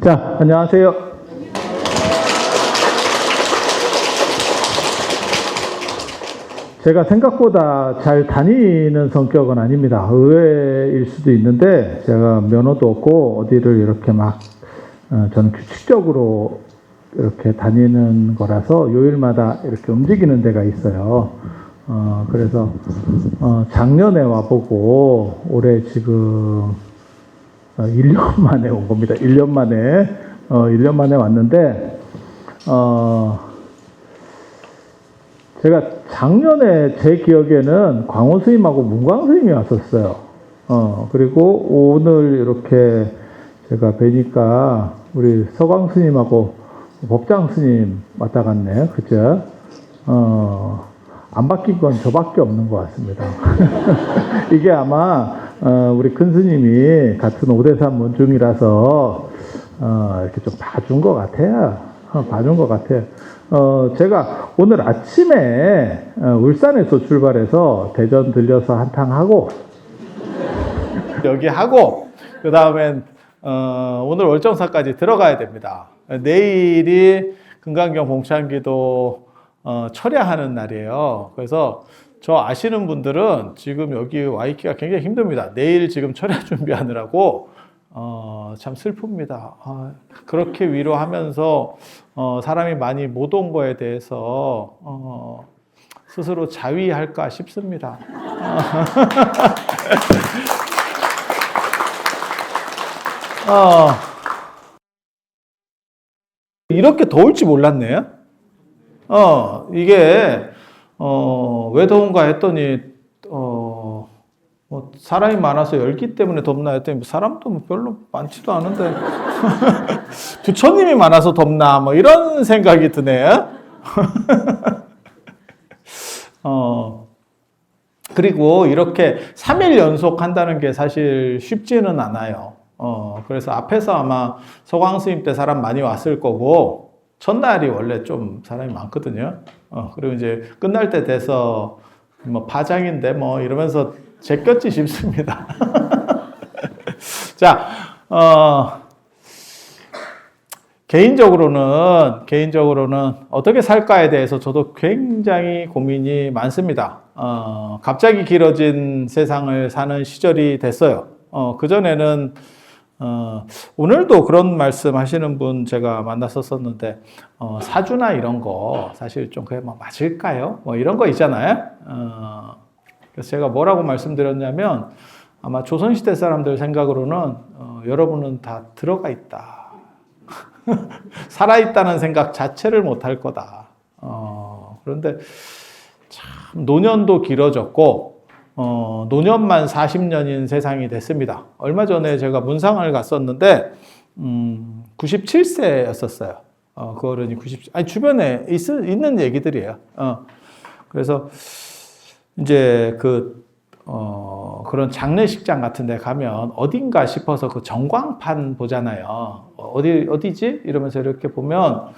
자, 안녕하세요. 제가 생각보다 잘 다니는 성격은 아닙니다. 의외일 수도 있는데 제가 면허도 없고 어디를 이렇게 막 저는 규칙적으로 이렇게 다니는 거라서 요일마다 이렇게 움직이는 데가 있어요. 그래서 작년에 와보고 올해 지금 1년 만에 온 겁니다. 1년 만에 왔는데 제가 작년에 제 기억에는 광호 스님하고 문광 스님이 왔었어요. 그리고 오늘 이렇게 제가 뵈니까 우리 서광 스님하고 법장 스님 왔다 갔네요. 그죠? 안 바뀐 건 저밖에 없는 것 같습니다. 이게 아마 우리 큰 스님이 같은 5대3 문중이라서 이렇게 좀 봐준 것 같아요. 봐준 것 같아요. 제가 오늘 아침에 울산에서 출발해서 대전 들려서 한탕 하고 여기 하고 그 다음엔 오늘 월정사까지 들어가야 됩니다. 내일이 금강경 봉창기도 철야하는 날이에요. 그래서 저 아시는 분들은 지금 여기 와 있기가 굉장히 힘듭니다. 내일 지금 철야 준비하느라고 참 슬픕니다. 그렇게 위로하면서 사람이 많이 못 온 거에 대해서 스스로 자위할까 싶습니다. 이렇게 더울지 몰랐네요. 이게 왜 더운가 했더니 뭐 사람이 많아서 열기 때문에 덥나 했더니 사람도 뭐 별로 많지도 않은데 부처님이 많아서 덥나 뭐 이런 생각이 드네요. 그리고 이렇게 3일 연속 한다는 게 사실 쉽지는 않아요. 그래서 앞에서 아마 서광 스님 때 사람 많이 왔을 거고 첫날이 원래 좀 사람이 많거든요. 그리고 이제 끝날 때 돼서 뭐 파장인데 뭐 이러면서 제꼈지 싶습니다. 자, 개인적으로는 어떻게 살까에 대해서 저도 굉장히 고민이 많습니다. 갑자기 길어진 세상을 사는 시절이 됐어요. 그전에는 오늘도 그런 말씀 하시는 분 제가 만났었었는데, 사주나 이런 거 사실 좀 그게 뭐 맞을까요? 뭐 이런 거 있잖아요. 그래서 제가 뭐라고 말씀드렸냐면, 아마 조선시대 사람들 생각으로는, 여러분은 다 들어가 있다. 살아있다는 생각 자체를 못 할 거다. 그런데 참, 노년도 길어졌고, 노년만 40년인 세상이 됐습니다. 얼마 전에 제가 문상을 갔었는데, 97세였었어요. 그 어른이 주변에 있는 얘기들이에요. 그래서, 이제 그런 장례식장 같은 데 가면 어딘가 싶어서 그 전광판 보잖아요. 어디지? 이러면서 이렇게 보면,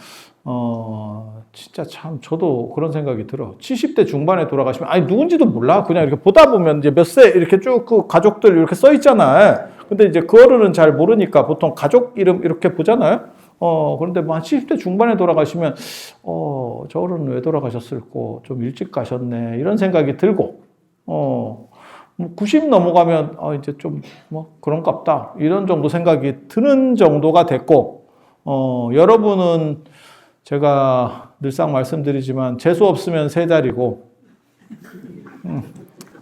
진짜 참 저도 그런 생각이 들어. 70대 중반에 돌아가시면 아니 누군지도 몰라. 그냥 이렇게 보다 보면 이제 몇 세 이렇게 쭉 그 가족들 이렇게 써 있잖아요. 근데 이제 그 어른은 잘 모르니까 보통 가족 이름 이렇게 보잖아요. 그런데 뭐 한 70대 중반에 돌아가시면 저 어른은 왜 돌아가셨을까? 좀 일찍 가셨네. 이런 생각이 들고 뭐 90 넘어가면 이제 좀 뭐 그런갑다. 이런 정도 생각이 드는 정도가 됐고 여러분은 제가 늘상 말씀드리지만 재수 없으면 3자리고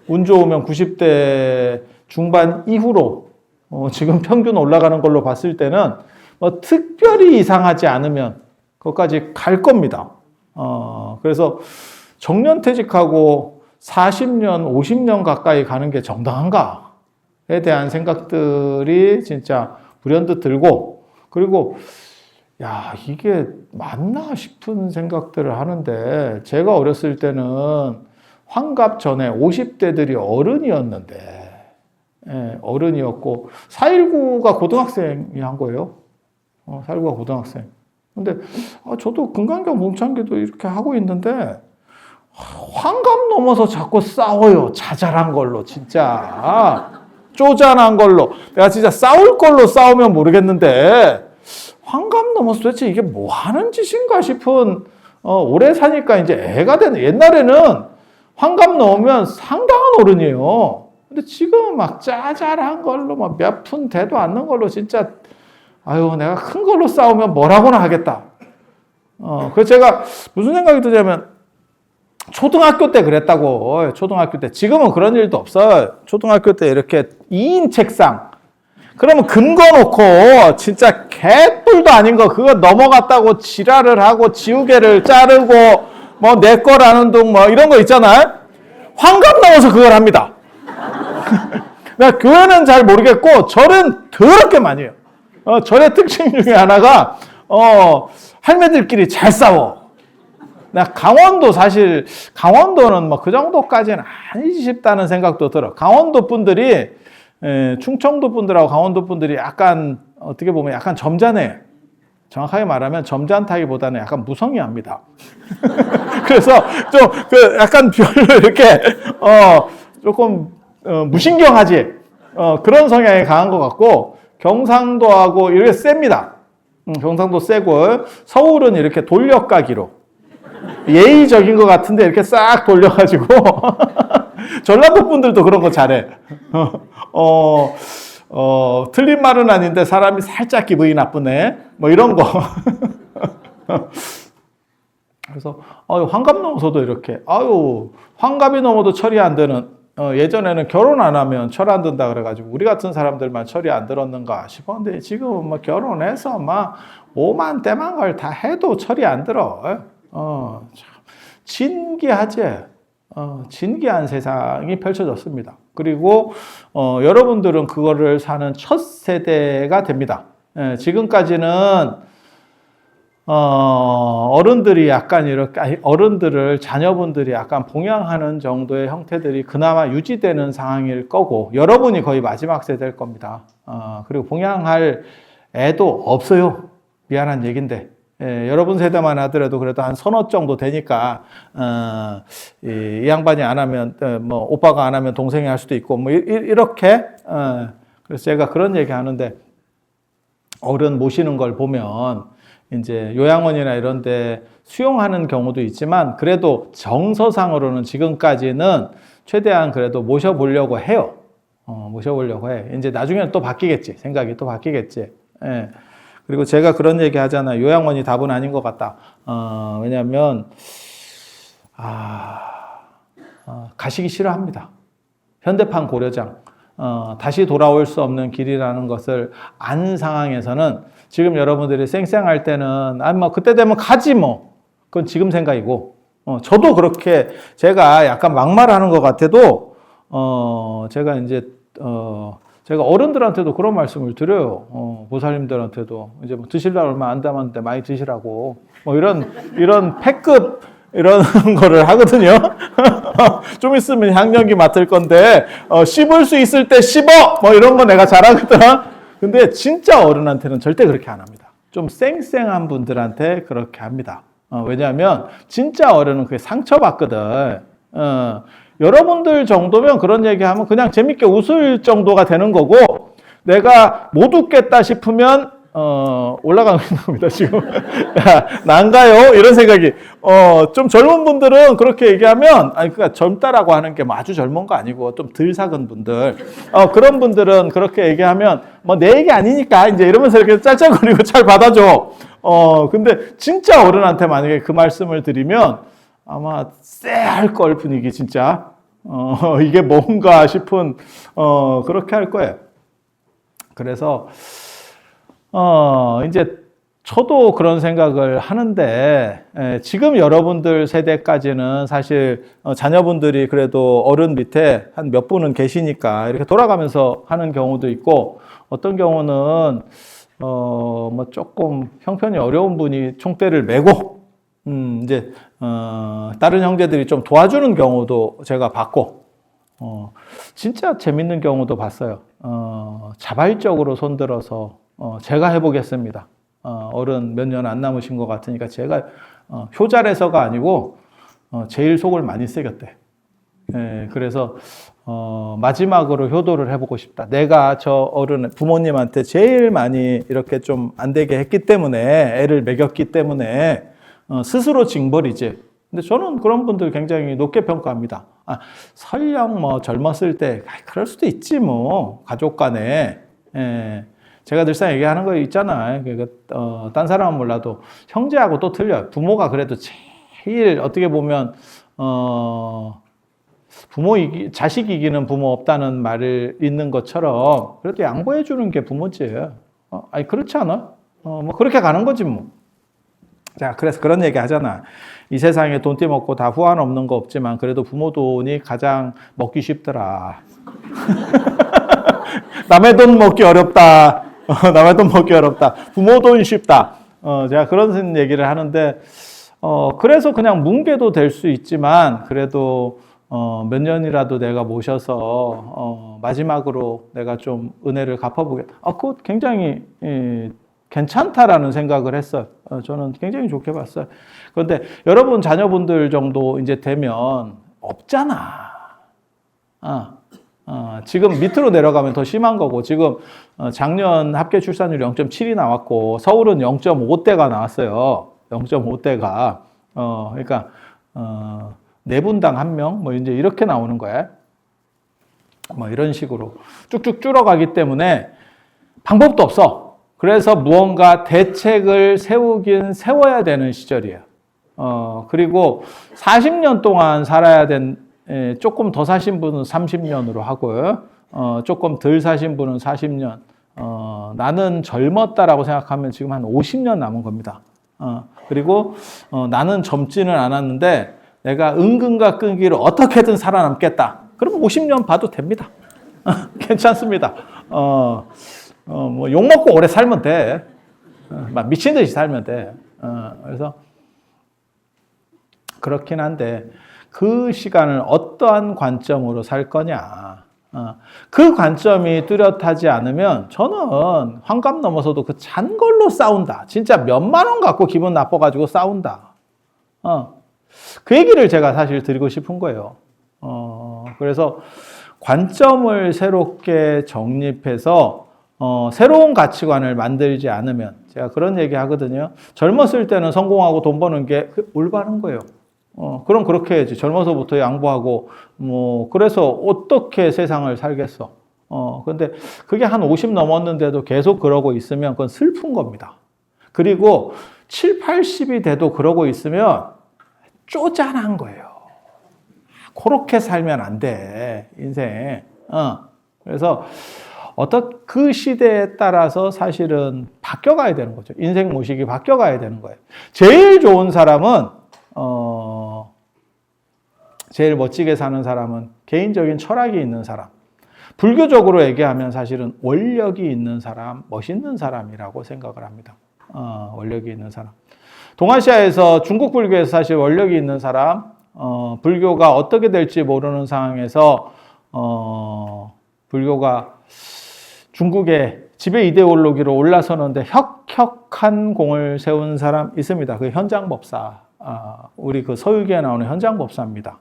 운 좋으면 90대 중반 이후로 지금 평균 올라가는 걸로 봤을 때는 뭐 특별히 이상하지 않으면 그것까지 갈 겁니다. 그래서 정년퇴직하고 40년, 50년 가까이 가는 게 정당한가에 대한 생각들이 진짜 불현듯 들고, 그리고 야, 이게 맞나 싶은 생각들을 하는데, 제가 어렸을 때는 환갑 전에 50대들이 어른이었는데, 어른이었고, 4.19가 고등학생이 한 거예요. 4.19가 고등학생. 근데, 저도 금강경 봉창기도 이렇게 하고 있는데, 환갑 넘어서 자꾸 싸워요. 자잘한 걸로, 진짜. 쪼잔한 걸로. 내가 진짜 싸울 걸로 싸우면 모르겠는데, 환갑 넘어서 도대체 이게 뭐 하는 짓인가 싶은, 오래 사니까 이제 애가 되는, 옛날에는 환갑 넘으면 상당한 어른이에요. 근데 지금 막 짜잘한 걸로 막 몇 푼 되도 않는 걸로 진짜, 아유, 내가 큰 걸로 싸우면 뭐라고나 하겠다. 그래서 제가 무슨 생각이 드냐면, 초등학교 때 그랬다고. 초등학교 때. 지금은 그런 일도 없어요. 초등학교 때 이렇게 2인 책상. 그러면 금 거놓고 진짜 개뿔도 아닌 거 그거 넘어갔다고 지랄을 하고 지우개를 자르고 뭐 내 거라는 둥 뭐 이런 거 있잖아요. 환갑 넘어서 그걸 합니다. 나 교회는 잘 모르겠고 절은 더럽게 많이 해요. 절의 특징 중에 하나가 할매들끼리 잘 싸워. 나 강원도 사실 강원도는 뭐 그 정도까지는 아니지 싶다는 생각도 들어. 강원도 분들이 충청도 분들하고 강원도 분들이 약간 어떻게 보면 약간 점잖해. 정확하게 말하면 점잖다기보다는 약간 무성의합니다. 그래서 좀 그 약간 별로 이렇게 조금 무신경하지. 그런 성향이 강한 것 같고 경상도하고 이렇게 셉니다. 경상도 세고 서울은 이렇게 돌려가기로. 예의적인 것 같은데 이렇게 싹 돌려가지고 전라도 분들도 그런 거 잘해. 틀린 말은 아닌데 사람이 살짝 기분이 나쁘네. 뭐 이런 거. 그래서 환갑 넘어서도 이렇게 환갑이 넘어도 처리 안 되는 예전에는 결혼 안 하면 철 안 든다 그래가지고 우리 같은 사람들만 철이 안 들었는가 싶었는데 지금은 뭐 결혼해서 막 오만 때만 걸 다 해도 철이 안 들어. 참 진기하지. 진기한 세상이 펼쳐졌습니다. 그리고 여러분들은 그거를 사는 첫 세대가 됩니다. 지금까지는 어른들이 약간 이렇게 어른들을 자녀분들이 약간 봉양하는 정도의 형태들이 그나마 유지되는 상황일 거고 여러분이 거의 마지막 세대일 겁니다. 그리고 봉양할 애도 없어요. 미안한 얘긴데. 여러분 세대만 하더라도 그래도 한 서너 정도 되니까 이 양반이 안 하면 뭐 오빠가 안 하면 동생이 할 수도 있고 뭐 이렇게 그래서 제가 그런 얘기 하는데 어른 모시는 걸 보면 이제 요양원이나 이런 데 수용하는 경우도 있지만 그래도 정서상으로는 지금까지는 최대한 그래도 모셔보려고 해요. 모셔보려고 해. 이제 나중에는 또 바뀌겠지. 생각이 또 바뀌겠지. 예. 그리고 제가 그런 얘기 하잖아요. 요양원이 답은 아닌 것 같다. 왜냐하면 가시기 싫어합니다. 현대판 고려장 다시 돌아올 수 없는 길이라는 것을 안 상황에서는 지금 여러분들이 쌩쌩할 때는 뭐 그때 되면 가지 뭐 그건 지금 생각이고 저도 그렇게 제가 약간 막말하는 것 같아도 제가 이제 제가 어른들한테도 그런 말씀을 드려요. 보살님들한테도 이제 뭐 드시려고 얼마 안 남았는데 많이 드시라고 뭐 이런 패급 이런 거를 하거든요. 좀 있으면 향연기 맡을 건데 씹을 수 있을 때 씹어 뭐 이런 거 내가 잘하거든. 근데 진짜 어른한테는 절대 그렇게 안 합니다. 좀 쌩쌩한 분들한테 그렇게 합니다. 왜냐하면 진짜 어른은 그게 상처받거든. 여러분들 정도면 그런 얘기하면 그냥 재밌게 웃을 정도가 되는 거고 내가 못 웃겠다 싶으면 올라가는 겁니다 지금. 난가요? 이런 생각이 좀 젊은 분들은 그렇게 얘기하면 그러니까 젊다라고 하는 게 뭐 아주 젊은 거 아니고 좀 덜 작은 분들 그런 분들은 그렇게 얘기하면 뭐 내 얘기 아니니까 이제 이러면서 이렇게 짤짤거리고 잘 받아줘. 근데 진짜 어른한테 만약에 그 말씀을 드리면 아마 쎄할 걸 분위기 진짜 이게 뭔가 싶은 그렇게 할 거예요. 그래서 이제 저도 그런 생각을 하는데 지금 여러분들 세대까지는 사실 자녀분들이 그래도 어른 밑에 한 몇 분은 계시니까 이렇게 돌아가면서 하는 경우도 있고 어떤 경우는 뭐 조금 형편이 어려운 분이 총대를 메고 이제 다른 형제들이 좀 도와주는 경우도 제가 봤고 진짜 재밌는 경우도 봤어요. 자발적으로 손들어서 제가 해보겠습니다. 어른 몇 년 안 남으신 것 같으니까 제가 효자래서가 아니고 제일 속을 많이 새겼대. 그래서 마지막으로 효도를 해보고 싶다. 내가 저 어른 부모님한테 제일 많이 이렇게 좀 안 되게 했기 때문에 애를 먹였기 때문에 스스로 징벌이지. 근데 저는 그런 분들 굉장히 높게 평가합니다. 설령 뭐 젊었을 때 그럴 수도 있지 뭐 가족 간에. 제가 늘상 얘기하는 거 있잖아요. 딴 사람은 몰라도 형제하고 또 틀려요. 부모가 그래도 제일 어떻게 보면 자식 이기는 부모 없다는 말을 있는 것처럼 그래도 양보해 주는 게 부모지. 아니 그렇지 않아? 뭐 그렇게 가는 거지 뭐. 자, 그래서 그런 얘기 하잖아. 이 세상에 돈 떼먹고 다 후한 없는 거 없지만 그래도 부모 돈이 가장 먹기 쉽더라. 남의 돈 먹기 어렵다. 남의 돈 먹기 어렵다. 부모 돈 쉽다. 제가 그런 얘기를 하는데, 그래서 그냥 뭉개도 될 수 있지만, 그래도, 몇 년이라도 내가 모셔서, 마지막으로 내가 좀 은혜를 갚아보겠다. 그거 굉장히, 괜찮다라는 생각을 했어요. 저는 굉장히 좋게 봤어요. 그런데 여러분 자녀분들 정도 이제 되면 없잖아. 지금 밑으로 내려가면 더 심한 거고, 지금 작년 합계 출산율 0.7이 나왔고, 서울은 0.5대가 나왔어요. 0.5대가. 그러니까, 4분당 1명, 뭐 이제 이렇게 나오는 거야. 뭐 이런 식으로 쭉쭉 줄어가기 때문에 방법도 없어. 그래서 무언가 대책을 세워야 되는 시절이에요. 그리고 40년 동안 살아야 조금 더 사신 분은 30년으로 하고요. 조금 덜 사신 분은 40년. 나는 젊었다라고 생각하면 지금 한 50년 남은 겁니다. 그리고 나는 젊지는 않았는데 내가 은근과 끈기로 어떻게든 살아남겠다. 그럼 50년 봐도 됩니다. 괜찮습니다. 뭐 욕먹고 오래 살면 돼. 막 미친 듯이 살면 돼. 그래서 그렇긴 한데 그 시간을 어떠한 관점으로 살 거냐. 그 관점이 뚜렷하지 않으면 저는 환갑 넘어서도 그 잔 걸로 싸운다. 진짜 몇만 원 갖고 기분 나빠가지고 싸운다. 그 얘기를 제가 사실 드리고 싶은 거예요. 그래서 관점을 새롭게 정립해서 새로운 가치관을 만들지 않으면 제가 그런 얘기 하거든요. 젊었을 때는 성공하고 돈 버는 게 올바른 거예요. 그럼 그렇게 해야지. 젊어서부터 양보하고, 그래서 어떻게 세상을 살겠어. 근데 그게 한 50 넘었는데도 계속 그러고 있으면 그건 슬픈 겁니다. 그리고 7, 80이 돼도 그러고 있으면 쪼잔한 거예요. 그렇게 살면 안 돼, 인생. 그래서 그 시대에 따라서 사실은 바뀌어가야 되는 거죠. 인생 모식이 바뀌어가야 되는 거예요. 제일 좋은 사람은, 제일 멋지게 사는 사람은 개인적인 철학이 있는 사람. 불교적으로 얘기하면 사실은 원력이 있는 사람, 멋있는 사람이라고 생각을 합니다. 원력이 있는 사람. 동아시아에서 중국 불교에서 사실 원력이 있는 사람, 불교가 어떻게 될지 모르는 상황에서, 불교가 중국의 지배 이데올로기로 올라서는데 혁혁한 공을 세운 사람 있습니다. 그 현장법사. 우리 그 서유기에 나오는 현장법사입니다.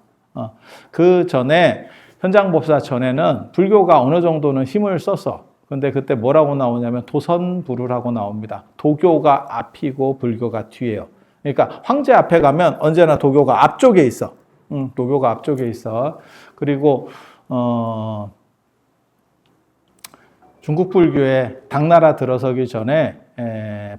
그 전에, 현장법사 전에는 불교가 어느 정도는 힘을 썼어. 근데 그때 뭐라고 나오냐면 도선불우라고 나옵니다. 도교가 앞이고 불교가 뒤에요. 그러니까 황제 앞에 가면 언제나 도교가 앞쪽에 있어. 도교가 앞쪽에 있어. 그리고 중국 불교에 당나라 들어서기 전에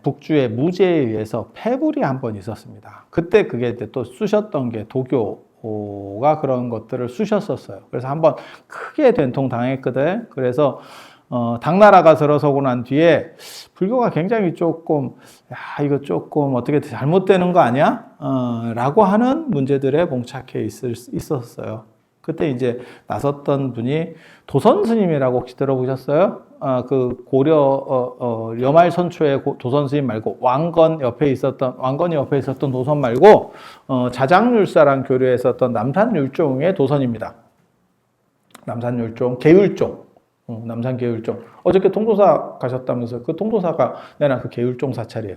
북주의 무제에 의해서 패불이 한 번 있었습니다. 그때 그게 또 쑤셨던 게 도교가 그런 것들을 쑤셨었어요. 그래서 한번 크게 된통 당했거든. 그래서 당나라가 들어서고 난 뒤에 불교가 굉장히 조금 이거 조금 어떻게 잘못되는 거 아니야? 라고 하는 문제들에 봉착해 있었어요. 그때 이제 나섰던 분이 도선 스님이라고 혹시 들어보셨어요? 그 고려 여말 선초의 도선 스님 말고 왕건이 옆에 있었던 도선 말고 자장률사랑 교류했었던 남산율종의 도선입니다. 남산율종, 계율종. 남산 계율종. 어저께 통도사 가셨다면서 그 통도사가 내나 그 계율종 사찰이에요.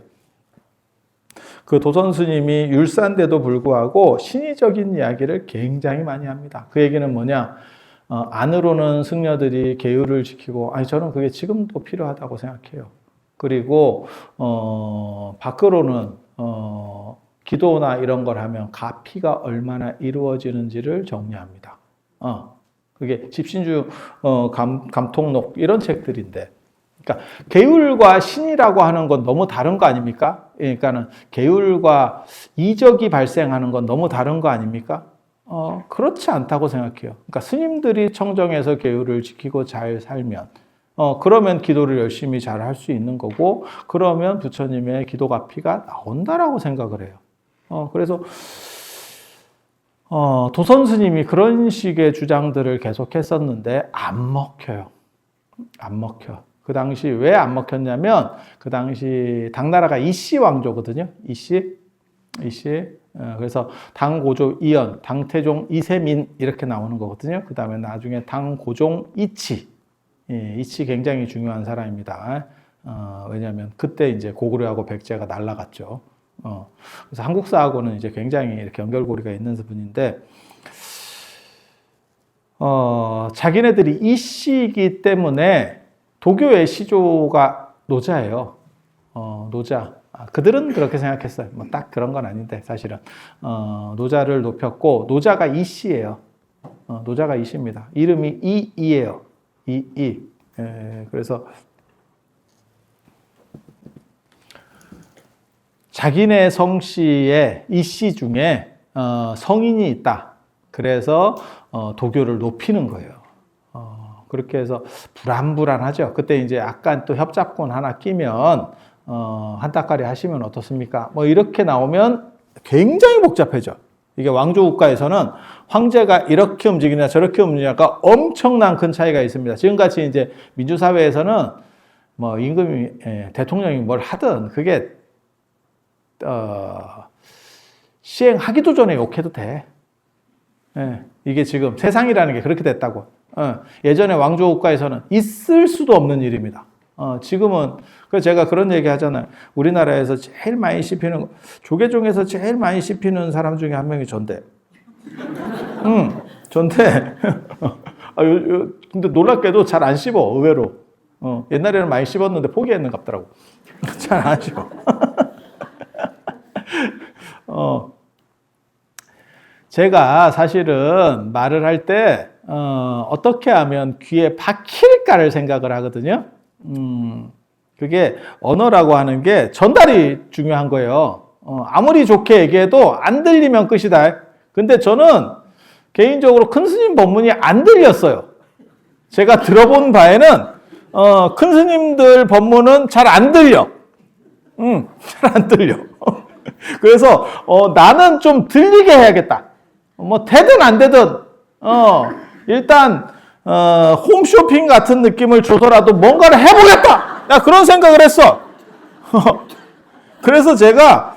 그 도선 스님이 율사인데도 불구하고 신의적인 이야기를 굉장히 많이 합니다. 그 얘기는 뭐냐? 안으로는 승려들이 계율을 지키고, 아니, 저는 그게 지금도 필요하다고 생각해요. 그리고, 밖으로는, 기도나 이런 걸 하면 가피가 얼마나 이루어지는지를 정리합니다. 그게 집신주, 감통록, 이런 책들인데. 그러니까, 계율과 신이라고 하는 건 너무 다른 거 아닙니까? 그러니까는, 계율과 이적이 발생하는 건 너무 다른 거 아닙니까? 그렇지 않다고 생각해요. 그러니까 스님들이 청정해서 계율을 지키고 잘 살면, 그러면 기도를 열심히 잘 할 수 있는 거고, 그러면 부처님의 기도 가피가 나온다라고 생각을 해요. 그래서, 도선 스님이 그런 식의 주장들을 계속 했었는데, 안 먹혀요. 안 먹혀. 그 당시 왜 안 먹혔냐면, 그 당시 당나라가 이씨 왕조거든요. 이씨. 그래서 당고조 이연, 당태종 이세민 이렇게 나오는 거거든요. 그 다음에 나중에 당고종 이치. 이치 굉장히 중요한 사람입니다. 왜냐하면 그때 이제 고구려하고 백제가 날아갔죠. 그래서 한국사하고는 이제 굉장히 이렇게 연결고리가 있는 분인데, 자기네들이 이씨이기 때문에 도교의 시조가 노자예요. 노자. 그들은 그렇게 생각했어요. 뭐 딱 그런 건 아닌데, 사실은. 노자를 높였고, 노자가 이씨예요. 노자가 이씨입니다. 이름이 이이예요. 이이. 그래서, 자기네 성씨에 이씨 중에, 성인이 있다. 그래서, 도교를 높이는 거예요. 그렇게 해서 불안불안하죠. 그때 이제 약간 또 협잡권 하나 끼면, 한따까리 하시면 어떻습니까? 뭐 이렇게 나오면 굉장히 복잡해져. 이게 왕조국가에서는 황제가 이렇게 움직이냐 저렇게 움직이냐가 엄청난 큰 차이가 있습니다. 지금같이 이제 민주사회에서는 뭐 임금이, 대통령이 뭘 하든 그게, 시행하기도 전에 욕해도 돼. 이게 지금 세상이라는 게 그렇게 됐다고. 예전에 왕조국가에서는 있을 수도 없는 일입니다. 지금은, 그래서 제가 그런 얘기 하잖아요. 우리나라에서 제일 많이 씹히는, 조계 중에서 제일 많이 씹히는 사람 중에 한 명이 전대. 전대. 근데 놀랍게도 잘 안 씹어, 의외로. 옛날에는 많이 씹었는데 포기했는 것 같더라고. 잘 안 씹어. 제가 사실은 말을 할 때, 어떻게 하면 귀에 박힐까를 생각을 하거든요. 그게 언어라고 하는 게 전달이 중요한 거예요. 아무리 좋게 얘기해도 안 들리면 끝이다. 근데 저는 개인적으로 큰 스님 법문이 안 들렸어요. 제가 들어본 바에는, 큰 스님들 법문은 잘 안 들려. 잘 안 들려. 그래서, 나는 좀 들리게 해야겠다. 뭐, 되든 안 되든, 일단, 홈쇼핑 같은 느낌을 줘서라도 뭔가를 해보겠다! 나 그런 생각을 했어. 그래서 제가,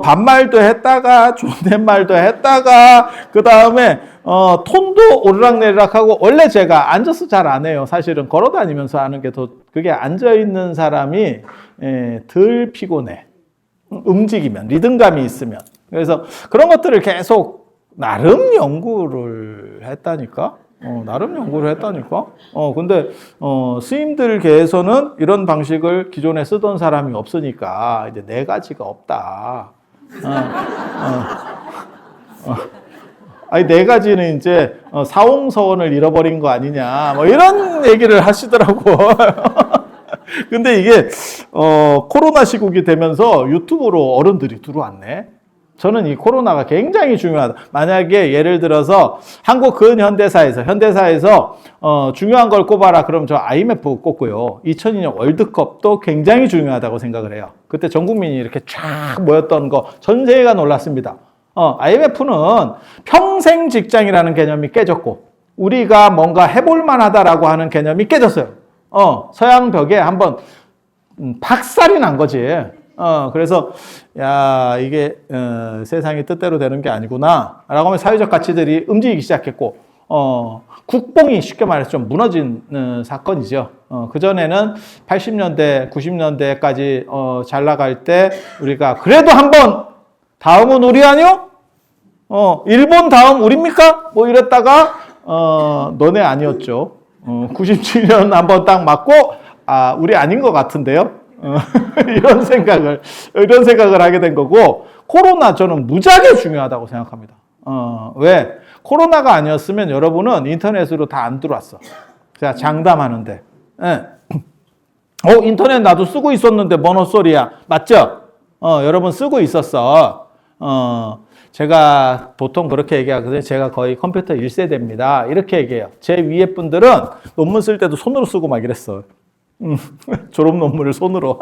반말도 했다가, 존댓말도 했다가, 그 다음에, 톤도 오르락내리락하고, 원래 제가 앉아서 잘 안 해요. 사실은 걸어 다니면서 하는 게 더, 그게 앉아있는 사람이, 덜 피곤해. 움직이면, 리듬감이 있으면. 그래서 그런 것들을 계속 나름 연구를 했다니까? 나름 연구를 했다니까? 근데, 스님들계에서는 이런 방식을 기존에 쓰던 사람이 없으니까, 이제 네 가지가 없다. 아니, 네 가지는 이제, 사홍서원을 잃어버린 거 아니냐, 뭐 이런 얘기를 하시더라고. 근데 이게, 코로나 시국이 되면서 유튜브로 어른들이 들어왔네. 저는 이 코로나가 굉장히 중요하다. 만약에 예를 들어서 한국 현대사에서 중요한 걸 꼽아라. 그럼 저 IMF 꼽고요. 2002년 월드컵도 굉장히 중요하다고 생각을 해요. 그때 전 국민이 이렇게 쫙 모였던 거 전 세계가 놀랐습니다. IMF는 평생 직장이라는 개념이 깨졌고 우리가 뭔가 해볼 만하다라고 하는 개념이 깨졌어요. 서양 벽에 한번 박살이 난 거지. 그래서, 야, 이게, 세상이 뜻대로 되는 게 아니구나. 라고 하면 사회적 가치들이 움직이기 시작했고, 국뽕이 쉽게 말해서 좀 무너진 사건이죠. 그전에는 80년대, 90년대까지 잘 나갈 때 우리가 그래도 한번 다음은 우리 아니요? 일본 다음 우리입니까? 뭐 이랬다가 너네 아니었죠. 97년 한번 딱 맞고 우리 아닌 것 같은데요. 이런 생각을 하게 된 거고, 코로나 저는 무지하게 중요하다고 생각합니다. 왜? 코로나가 아니었으면 여러분은 인터넷으로 다 안 들어왔어. 제가 장담하는데. 예. 인터넷 나도 쓰고 있었는데 뭔 헛소리야. 맞죠? 여러분 쓰고 있었어. 제가 보통 그렇게 얘기하거든요. 제가 거의 컴퓨터 1세대입니다. 이렇게 얘기해요. 제 위에 분들은 논문 쓸 때도 손으로 쓰고 막 이랬어. 졸업 논문을 손으로.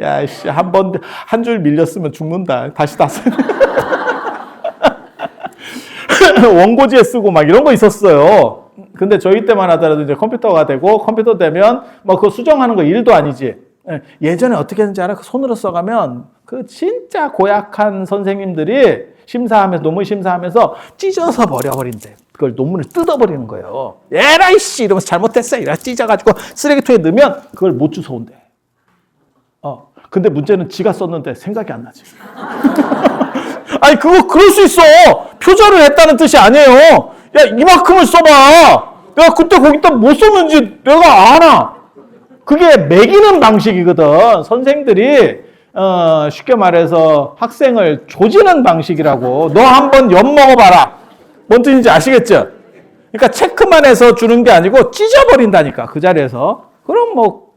야, 씨, 한 줄 밀렸으면 죽는다. 다시 다 쓰. 원고지에 쓰고 막 이런 거 있었어요. 근데 저희 때만 하더라도 이제 컴퓨터가 되고, 컴퓨터 되면 뭐 그거 수정하는 거 일도 아니지. 예전에 어떻게 했는지 알아? 그 손으로 써가면 그 진짜 고약한 선생님들이 논문 심사하면서 찢어서 버려버린대. 그걸 논문을 뜯어버리는 거예요. 에라이 씨 이러면서 잘못했어. 이래 찢어가지고 쓰레기통에 넣으면 그걸 못 주워온대. 근데 문제는 지가 썼는데 생각이 안 나지. 아니 그럴 수 있어. 표절을 했다는 뜻이 아니에요. 야 이만큼을 써봐. 내가 그때 거기다 못 썼는지 내가 알아. 그게 매기는 방식이거든. 선생들이 쉽게 말해서 학생을 조지는 방식이라고. 너 한번 엿 먹어봐라. 뭔 뜻인지 아시겠죠? 그러니까 체크만 해서 주는 게 아니고 찢어버린다니까 그 자리에서. 그럼 뭐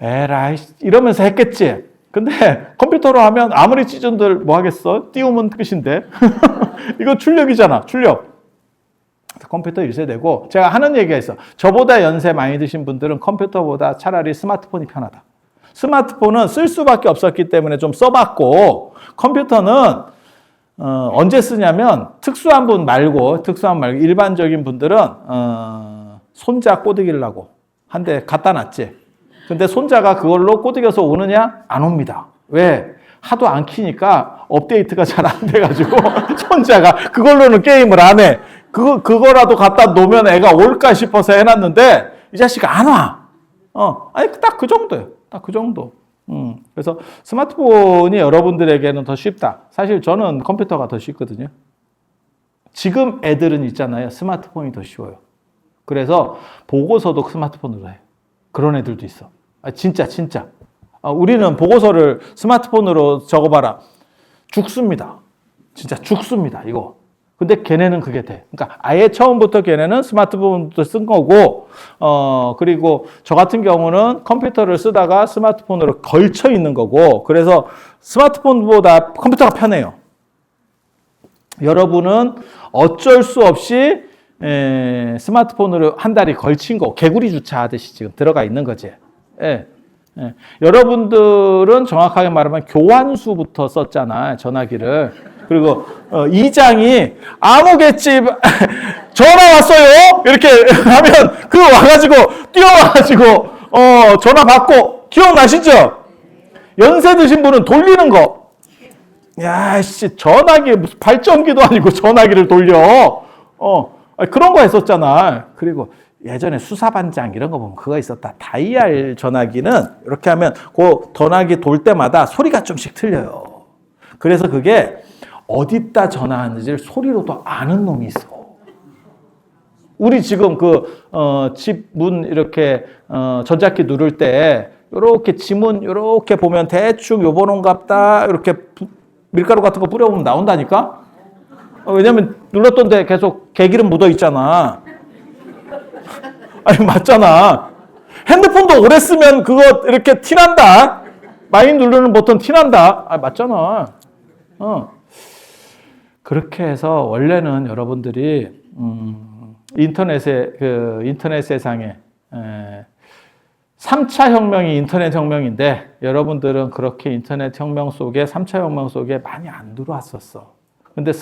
에라이 이러면서 했겠지. 근데 컴퓨터로 하면 아무리 찢은들 뭐 하겠어? 띄우면 끝인데. 이거 출력이잖아. 출력. 컴퓨터 1세대고 제가 하는 얘기가 있어. 저보다 연세 많이 드신 분들은 컴퓨터보다 차라리 스마트폰이 편하다. 스마트폰은 쓸 수밖에 없었기 때문에 좀 써봤고, 컴퓨터는 언제 쓰냐면 특수한 분 말고 일반적인 분들은 손자 꼬드기려고 한 대 갖다 놨지. 근데 손자가 그걸로 꼬드겨서 오느냐? 안 옵니다. 왜? 하도 안 키니까 업데이트가 잘 안 돼가지고 손자가 그걸로는 게임을 안 해. 그거라도 갖다 놓으면 애가 올까 싶어서 해놨는데 이 자식 안 와. 아니 딱 그 정도예요. 딱 그 정도. 그래서 스마트폰이 여러분들에게는 더 쉽다. 사실 저는 컴퓨터가 더 쉽거든요. 지금 애들은 있잖아요. 스마트폰이 더 쉬워요. 그래서 보고서도 스마트폰으로 해. 그런 애들도 있어. 진짜. 우리는 보고서를 스마트폰으로 적어봐라. 죽습니다. 진짜 죽습니다. 이거. 근데 걔네는 그게 돼. 그러니까 아예 처음부터 걔네는 스마트폰부터 쓴 거고, 그리고 저 같은 경우는 컴퓨터를 쓰다가 스마트폰으로 걸쳐 있는 거고, 그래서 스마트폰보다 컴퓨터가 편해요. 여러분은 어쩔 수 없이 스마트폰으로 한 달이 걸친 거, 개구리 주차하듯이 지금 들어가 있는 거지. 여러분들은 정확하게 말하면 교환수부터 썼잖아, 전화기를. 그리고 이장이 아무개집 전화 왔어요? 이렇게 하면 그 와가지고 뛰어와가지고 전화 받고, 기억나시죠? 연세 드신 분은 돌리는 거. 야, 씨, 전화기 무슨 발전기도 아니고 전화기를 돌려. 그런 거 했었잖아. 그리고 예전에 수사반장 이런 거 보면 그거 있었다. 다이얼 전화기는 이렇게 하면 그 전화기 돌 때마다 소리가 좀씩 틀려요. 그래서 그게 어디다 전화하는지를 소리로도 아는 놈이 있어. 우리 지금 집 문 이렇게 전자키 누를 때 이렇게 지문 이렇게 보면 대충 요 번호인갑다 이렇게 밀가루 같은 거 뿌려보면 나온다니까. 왜냐면 눌렀던데 계속 개기름 묻어 있잖아. 아니 맞잖아. 핸드폰도 오래 쓰면 그거 이렇게 티난다. 많이 누르는 버튼 티난다. 맞잖아. 그렇게 해서 원래는 여러분들이 인터넷 세상에 3차 혁명이 인터넷 혁명인데, 여러분들은 그렇게 인터넷 혁명 속에 3차 혁명 속에 많이 안 들어왔었어. 근데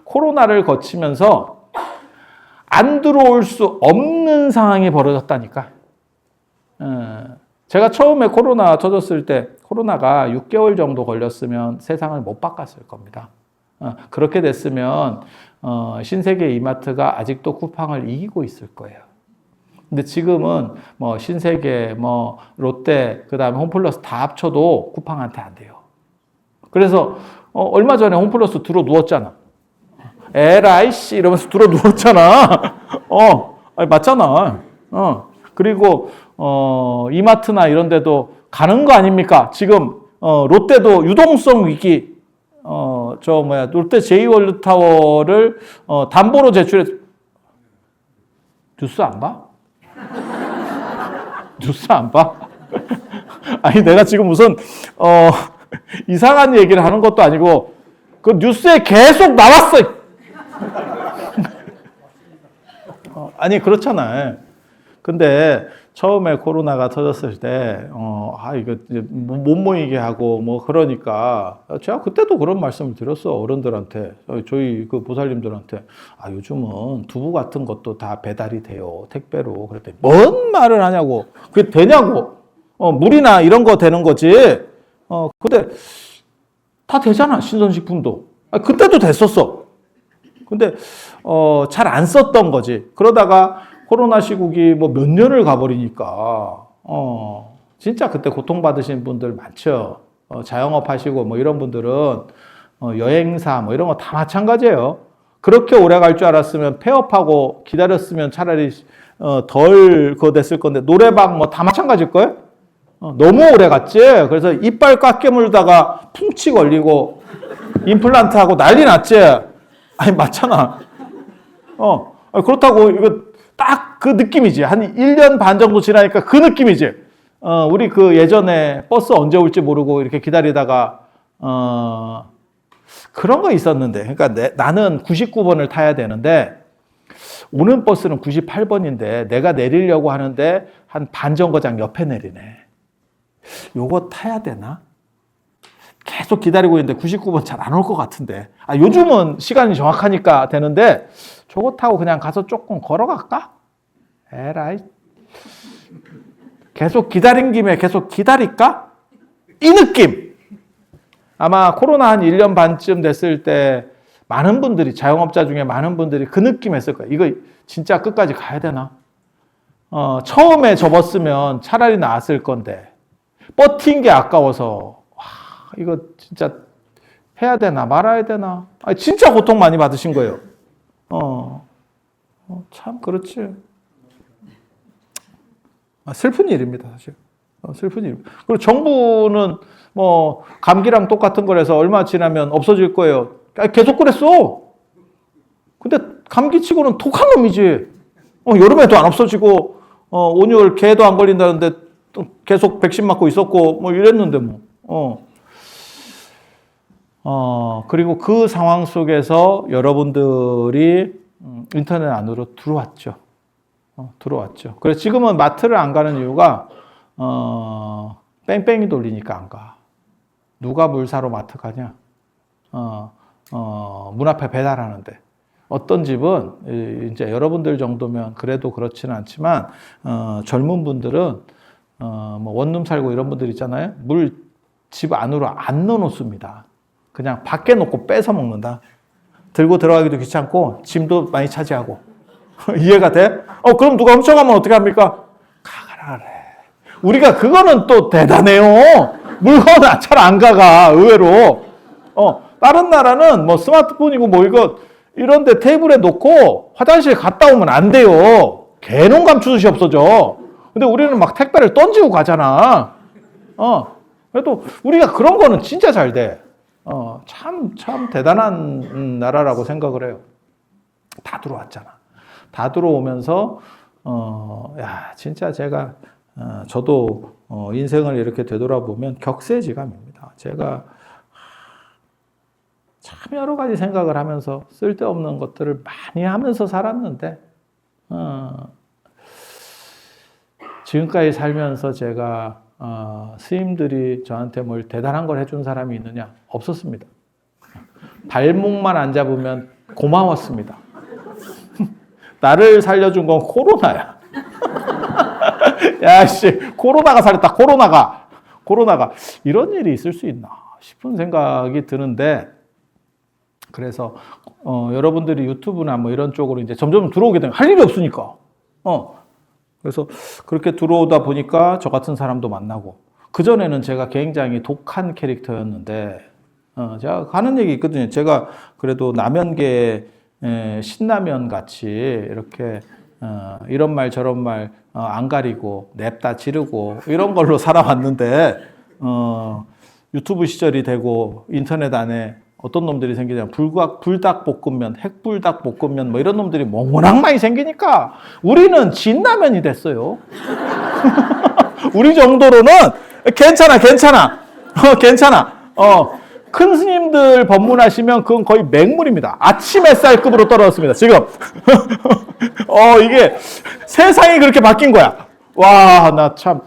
코로나를 거치면서 안 들어올 수 없는 상황이 벌어졌다니까. 제가 처음에 코로나 터졌을 때 코로나가 6개월 정도 걸렸으면 세상을 못 바꿨을 겁니다. 그렇게 됐으면 신세계 이마트가 아직도 쿠팡을 이기고 있을 거예요. 근데 지금은 뭐 신세계, 뭐 롯데, 그다음에 홈플러스 다 합쳐도 쿠팡한테 안 돼요. 그래서 얼마 전에 홈플러스 들어 누웠잖아. 에라이 씨 이러면서 들어 누웠잖아. 아니, 맞잖아. 그리고 이마트나 이런 데도 가는 거 아닙니까? 지금 롯데도 유동성 위기 롯데 J월드타워를 담보로 제출해. 뉴스 안 봐? 뉴스 안 봐? 아니 내가 지금 무슨 이상한 얘기를 하는 것도 아니고 그 뉴스에 계속 나왔어. 아니 그렇잖아요. 근데 처음에 코로나가 터졌을 때 이거 이제 못 모이게 하고 뭐 그러니까 제가 그때도 그런 말씀을 드렸어. 어른들한테, 저희 그 보살님들한테. 요즘은 두부 같은 것도 다 배달이 돼요, 택배로. 그랬더니 뭔 말을 하냐고. 그게 되냐고. 물이나 이런 거 되는 거지. 근데 다 되잖아, 신선식품도. 그때도 됐었어. 근데 잘 안 썼던 거지. 그러다가 코로나 시국이 뭐 몇 년을 가버리니까 진짜 그때 고통받으신 분들 많죠. 자영업 하시고 뭐 이런 분들은 여행사 뭐 이런 거 다 마찬가지예요. 그렇게 오래 갈 줄 알았으면 폐업하고 기다렸으면 차라리 덜 그거 됐을 건데, 노래방 뭐 다 마찬가지일 거예요. 너무 오래 갔지. 그래서 이빨 꽉 깨물다가 풍치 걸리고 임플란트 하고 난리 났지. 아니 맞잖아. 그렇다고 이거 딱 그 느낌이지. 한 1년 반 정도 지나니까 그 느낌이지. 우리 그 예전에 버스 언제 올지 모르고 이렇게 기다리다가 그런 거 있었는데, 그러니까 나는 99번을 타야 되는데 오는 버스는 98번인데 내가 내리려고 하는데 한 반 정거장 옆에 내리네. 요거 타야 되나? 계속 기다리고 있는데 99번 잘 안 올 것 같은데. 요즘은 시간이 정확하니까 되는데 저거 타고 그냥 가서 조금 걸어갈까? 에라이. 계속 기다린 김에 계속 기다릴까? 이 느낌. 아마 코로나 한 1년 반쯤 됐을 때 많은 분들이, 자영업자 중에 많은 분들이 그 느낌 했을 거예요. 이거 진짜 끝까지 가야 되나? 처음에 접었으면 차라리 나았을 건데 버틴 게 아까워서 이거 진짜 해야 되나 말아야 되나? 진짜 고통 많이 받으신 거예요. 참 그렇지. 슬픈 일입니다, 사실. 슬픈 일. 그리고 정부는 뭐 감기랑 똑같은 거라서 얼마 지나면 없어질 거예요. 계속 그랬어. 근데 감기치고는 독한 놈이지. 여름에도 안 없어지고 온열 개도 안 걸린다는데 또 계속 백신 맞고 있었고 뭐 이랬는데 뭐. 그리고 그 상황 속에서 여러분들이 인터넷 안으로 들어왔죠. 들어왔죠. 그래서 지금은 마트를 안 가는 이유가 뺑뺑이 돌리니까 안 가. 누가 물 사러 마트 가냐? 문 앞에 배달하는데. 어떤 집은 이제 여러분들 정도면 그래도 그렇지는 않지만 젊은 분들은 뭐 원룸 살고 이런 분들 있잖아요. 물 집 안으로 안 넣어놓습니다. 그냥 밖에 놓고 뺏어 먹는다. 들고 들어가기도 귀찮고 짐도 많이 차지하고. 이해가 돼? 그럼 누가 훔쳐가면 어떻게 합니까? 가가라 그래. 우리가 그거는 또 대단해요. 물건을 잘 안 가가, 의외로. 다른 나라는 뭐 스마트폰이고 뭐 이런 데 테이블에 놓고 화장실 갔다 오면 안 돼요. 개놈 감추듯이 없어져. 근데 우리는 막 택배를 던지고 가잖아. 그래도 우리가 그런 거는 진짜 잘 돼. 참 대단한 나라라고 생각을 해요. 다 들어왔잖아. 다 들어오면서, 진짜 제가, 저도 인생을 이렇게 되돌아보면 격세지감입니다. 제가 참 여러 가지 생각을 하면서 쓸데없는 것들을 많이 하면서 살았는데, 지금까지 살면서 제가 스님들이 저한테 뭘 대단한 걸 해준 사람이 있느냐? 없었습니다. 발목만 안 잡으면 고마웠습니다. 나를 살려준 건 코로나야. 야, 씨, 코로나가 살렸다, 코로나가. 이런 일이 있을 수 있나 싶은 생각이 드는데, 그래서 여러분들이 유튜브나 뭐 이런 쪽으로 이제 점점 들어오게 되면 할 일이 없으니까. 그래서 그렇게 들어오다 보니까 저 같은 사람도 만나고, 그전에는 제가 굉장히 독한 캐릭터였는데, 제가 하는 얘기 있거든요. 제가 그래도 라면계 신라면 같이 이렇게 이런 말 저런 말 안 가리고 냅다 지르고 이런 걸로 살아왔는데, 유튜브 시절이 되고 인터넷 안에 어떤 놈들이 생기냐면 불닭볶음면, 핵불닭볶음면 뭐 이런 놈들이 워낙 많이 생기니까 우리는 진라면이 됐어요. 우리 정도로는 괜찮아. 큰 스님들 법문하시면 그건 거의 맹물입니다. 아침 햇살급으로 떨어졌습니다. 지금. 이게 세상이 그렇게 바뀐 거야. 와, 나 참,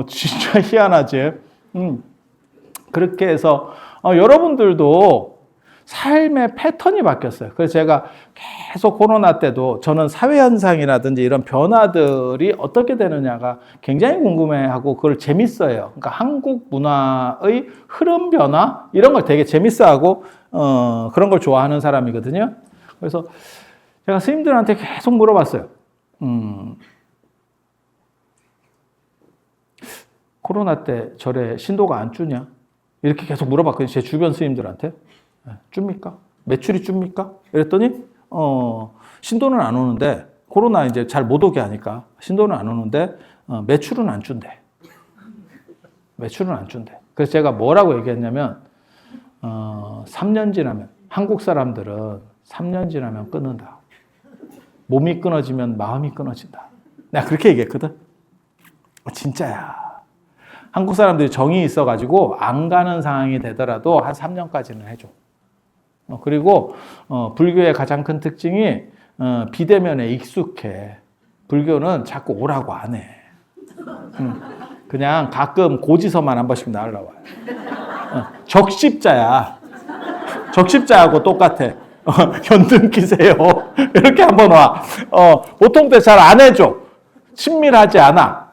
진짜 희한하지. 그렇게 해서 여러분들도 삶의 패턴이 바뀌었어요. 그래서 제가 계속 코로나 때도 저는 사회현상이라든지 이런 변화들이 어떻게 되느냐가 굉장히 궁금해하고 그걸 재밌어요. 그러니까 한국 문화의 흐름 변화 이런 걸 되게 재밌어하고 그런 걸 좋아하는 사람이거든요. 그래서 제가 스님들한테 계속 물어봤어요. 코로나 때 절에 신도가 안 주냐? 이렇게 계속 물어봤거든요. 제 주변 스님들한테. 줍니까? 매출이 줍니까? 이랬더니 신도는 안 오는데, 코로나 이제 잘 못 오게 하니까 신도는 안 오는데 매출은 안 준대. 매출은 안 준대. 그래서 제가 뭐라고 얘기했냐면 3년 지나면, 한국 사람들은 3년 지나면 끊는다. 몸이 끊어지면 마음이 끊어진다. 내가 그렇게 얘기했거든. 진짜야. 한국 사람들이 정이 있어가지고 안 가는 상황이 되더라도 한 3년까지는 해줘. 그리고 불교의 가장 큰 특징이 비대면에 익숙해. 불교는 자꾸 오라고 안 해. 그냥 가끔 고지서만 한 번씩 날라와요. 적십자야. 적십자하고 똑같아. 현등기세요. 이렇게 한번 와. 보통 때 잘 안 해줘. 친밀하지 않아.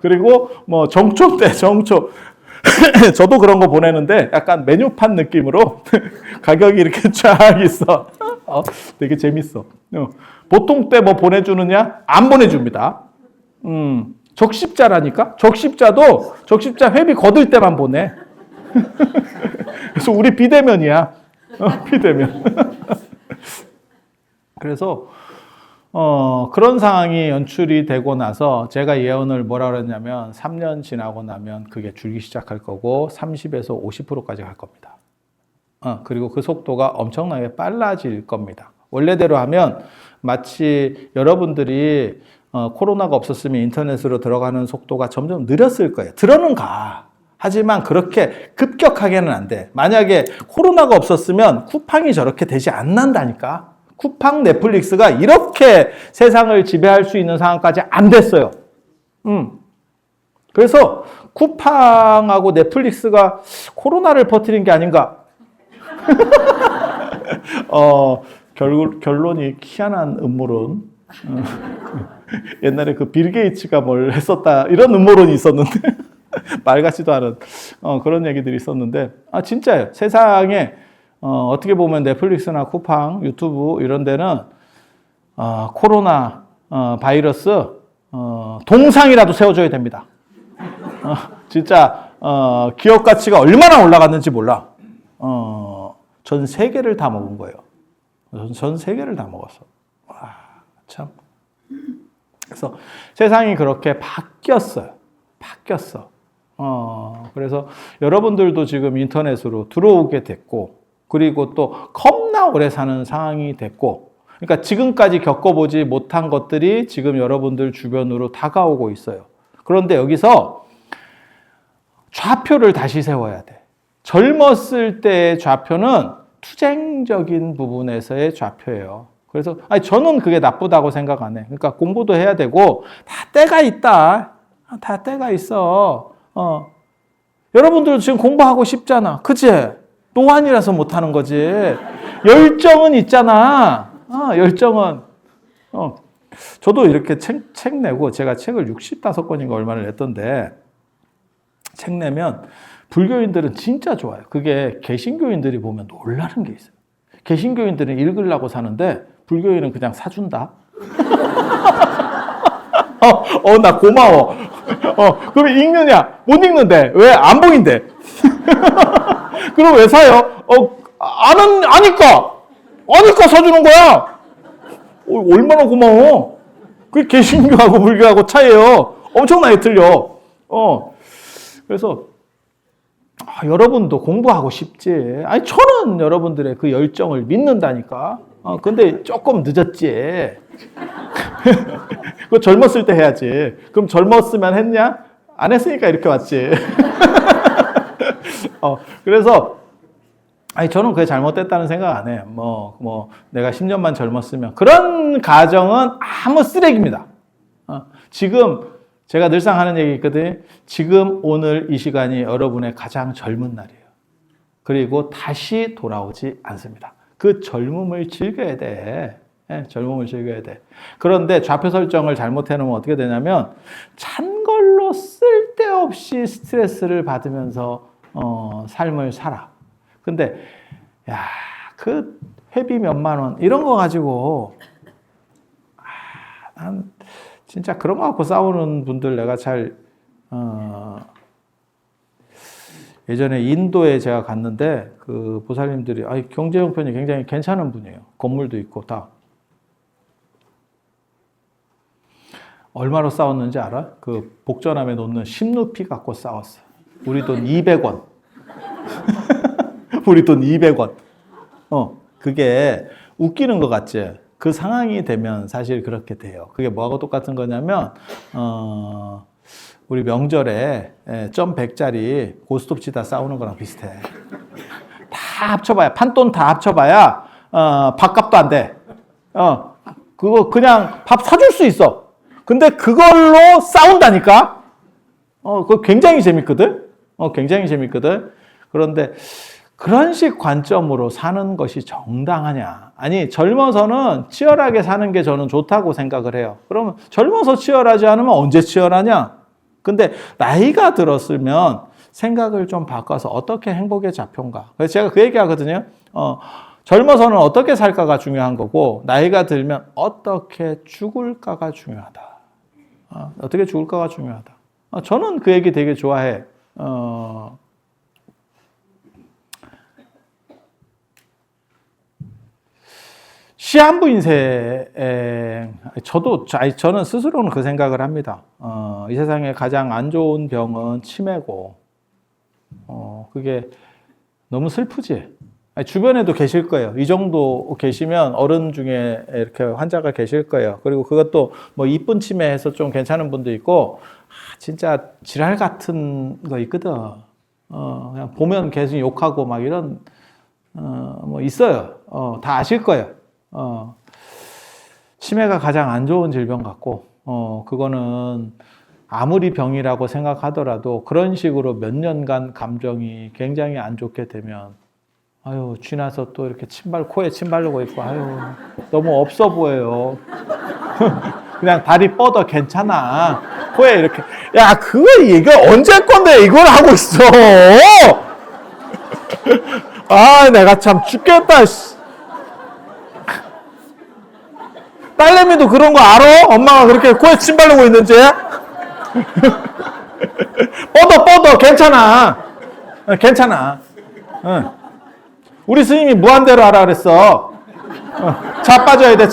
그리고 뭐 정초 때 정초. 저도 그런 거 보내는데 약간 메뉴판 느낌으로 가격이 이렇게 쫙 있어. 되게 재밌어. 보통 때 뭐 보내주느냐? 안 보내줍니다. 적십자라니까? 적십자도 적십자 회비 거둘 때만 보내. 그래서 우리 비대면이야. 비대면. 그래서 그런 상황이 연출이 되고 나서 제가 예언을 뭐라 그랬냐면 3년 지나고 나면 그게 줄기 시작할 거고 30에서 50%까지 갈 겁니다. 그리고 그 속도가 엄청나게 빨라질 겁니다. 원래대로 하면 마치 여러분들이 코로나가 없었으면 인터넷으로 들어가는 속도가 점점 느렸을 거예요. 들어는 가. 하지만 그렇게 급격하게는 안 돼. 만약에 코로나가 없었으면 쿠팡이 저렇게 되지 않는다니까. 쿠팡, 넷플릭스가 이렇게 세상을 지배할 수 있는 상황까지 안 됐어요. 그래서 쿠팡하고 넷플릭스가 코로나를 퍼뜨린 게 아닌가. 결론이 희한한 음모론. 옛날에 그 빌 게이츠가 뭘 했었다 이런 음모론이 있었는데 말 같지도 않은 그런 얘기들이 있었는데 진짜예요. 세상에 어떻게 보면 넷플릭스나 쿠팡, 유튜브 이런 데는 코로나 바이러스 동상이라도 세워줘야 됩니다. 진짜 기업 가치가 얼마나 올라갔는지 몰라. 전 세계를 다 먹은 거예요. 전 세계를 다 먹었어. 와, 참. 그래서 세상이 그렇게 바뀌었어요. 바뀌었어. 그래서 여러분들도 지금 인터넷으로 들어오게 됐고, 그리고 또 겁나 오래 사는 상황이 됐고, 그러니까 지금까지 겪어보지 못한 것들이 지금 여러분들 주변으로 다가오고 있어요. 그런데 여기서 좌표를 다시 세워야 돼. 젊었을 때의 좌표는 투쟁적인 부분에서의 좌표예요. 그래서 저는 그게 나쁘다고 생각 안 해. 그러니까 공부도 해야 되고 다 때가 있다. 다 때가 있어. 여러분들 지금 공부하고 싶잖아. 그치? 노안이라서 못하는 거지. 열정은 있잖아. 열정은. 저도 이렇게 책 내고 제가 책을 65권인가 얼마를 냈던데 책 내면 불교인들은 진짜 좋아요. 그게 개신교인들이 보면 놀라는 게 있어요. 개신교인들은 읽으려고 사는데 불교인은 그냥 사준다. 나 고마워. 그럼 읽느냐? 못 읽는데. 왜? 안 보인대. 그럼 왜 사요? 아니까! 아니까 사주는 거야! 얼마나 고마워. 그게 개신교하고 불교하고 차이예요. 엄청나게 틀려. 그래서, 여러분도 공부하고 싶지. 아니, 저는 여러분들의 그 열정을 믿는다니까. 근데 조금 늦었지. 그거 젊었을 때 해야지. 그럼 젊었으면 했냐? 안 했으니까 이렇게 왔지. 그래서, 아니, 저는 그게 잘못됐다는 생각 안 해. 내가 10년만 젊었으면. 그런 가정은 아무 쓰레기입니다. 지금, 제가 늘상 하는 얘기 있거든요. 지금, 오늘 이 시간이 여러분의 가장 젊은 날이에요. 그리고 다시 돌아오지 않습니다. 그 젊음을 즐겨야 돼. 젊음을 즐겨야 돼. 그런데 좌표 설정을 잘못해놓으면 어떻게 되냐면, 찬 걸로 쓸데없이 스트레스를 받으면서, 삶을 살아. 근데, 그 회비 몇만 원, 이런 거 가지고, 난 진짜 그런 거 갖고 싸우는 분들 내가 예전에 인도에 제가 갔는데, 그 보살님들이, 경제 형편이 굉장히 괜찮은 분이에요. 건물도 있고, 다. 얼마로 싸웠는지 알아? 그 복전함에 놓는 십루피 갖고 싸웠어. 우리 돈 200원. 우리 돈 200원. 그게 웃기는 것 같지? 그 상황이 되면 사실 그렇게 돼요. 그게 뭐하고 똑같은 거냐면, 우리 명절에 점 100짜리 고스톱 치다 싸우는 거랑 비슷해. 다 합쳐봐야, 판돈 다 합쳐봐야, 밥값도 안 돼. 그거 그냥 밥 사줄 수 있어. 근데 그걸로 싸운다니까? 그거 굉장히 재밌거든? 굉장히 재밌거든? 그런데 그런 식 관점으로 사는 것이 정당하냐? 아니, 젊어서는 치열하게 사는 게 저는 좋다고 생각을 해요. 그러면 젊어서 치열하지 않으면 언제 치열하냐? 근데 나이가 들었으면 생각을 좀 바꿔서 어떻게 행복의 좌표인가? 그래서 제가 그 얘기 하거든요. 젊어서는 어떻게 살까가 중요한 거고, 나이가 들면 어떻게 죽을까가 중요하다. 어떻게 죽을까가 중요하다. 저는 그 얘기 되게 좋아해. 시한부 인생, 저는 스스로는 그 생각을 합니다. 이 세상에 가장 안 좋은 병은 치매고, 그게 너무 슬프지. 주변에도 계실 거예요. 이 정도 계시면 어른 중에 이렇게 환자가 계실 거예요. 그리고 그것도 뭐 이쁜 치매해서 좀 괜찮은 분도 있고, 진짜 지랄 같은 거 있거든. 그냥 보면 계속 욕하고 막 이런, 뭐 있어요. 다 아실 거예요. 치매가 가장 안 좋은 질병 같고, 그거는 아무리 병이라고 생각하더라도 그런 식으로 몇 년간 감정이 굉장히 안 좋게 되면, 쥐나서 또 이렇게 코에 침 바르고 있고, 너무 없어 보여요. 그냥 다리 뻗어, 괜찮아. 코에 이렇게. 야, 이거 언제 건데 이걸 하고 있어! 내가 참 죽겠다, 씨. 딸내미도 그런 거 알아? 엄마가 그렇게 코에 침 바르고 있는지? 뻗어, 괜찮아. 괜찮아. 우리 스님이 무한대로 하라 그랬어. 자 빠져야 돼.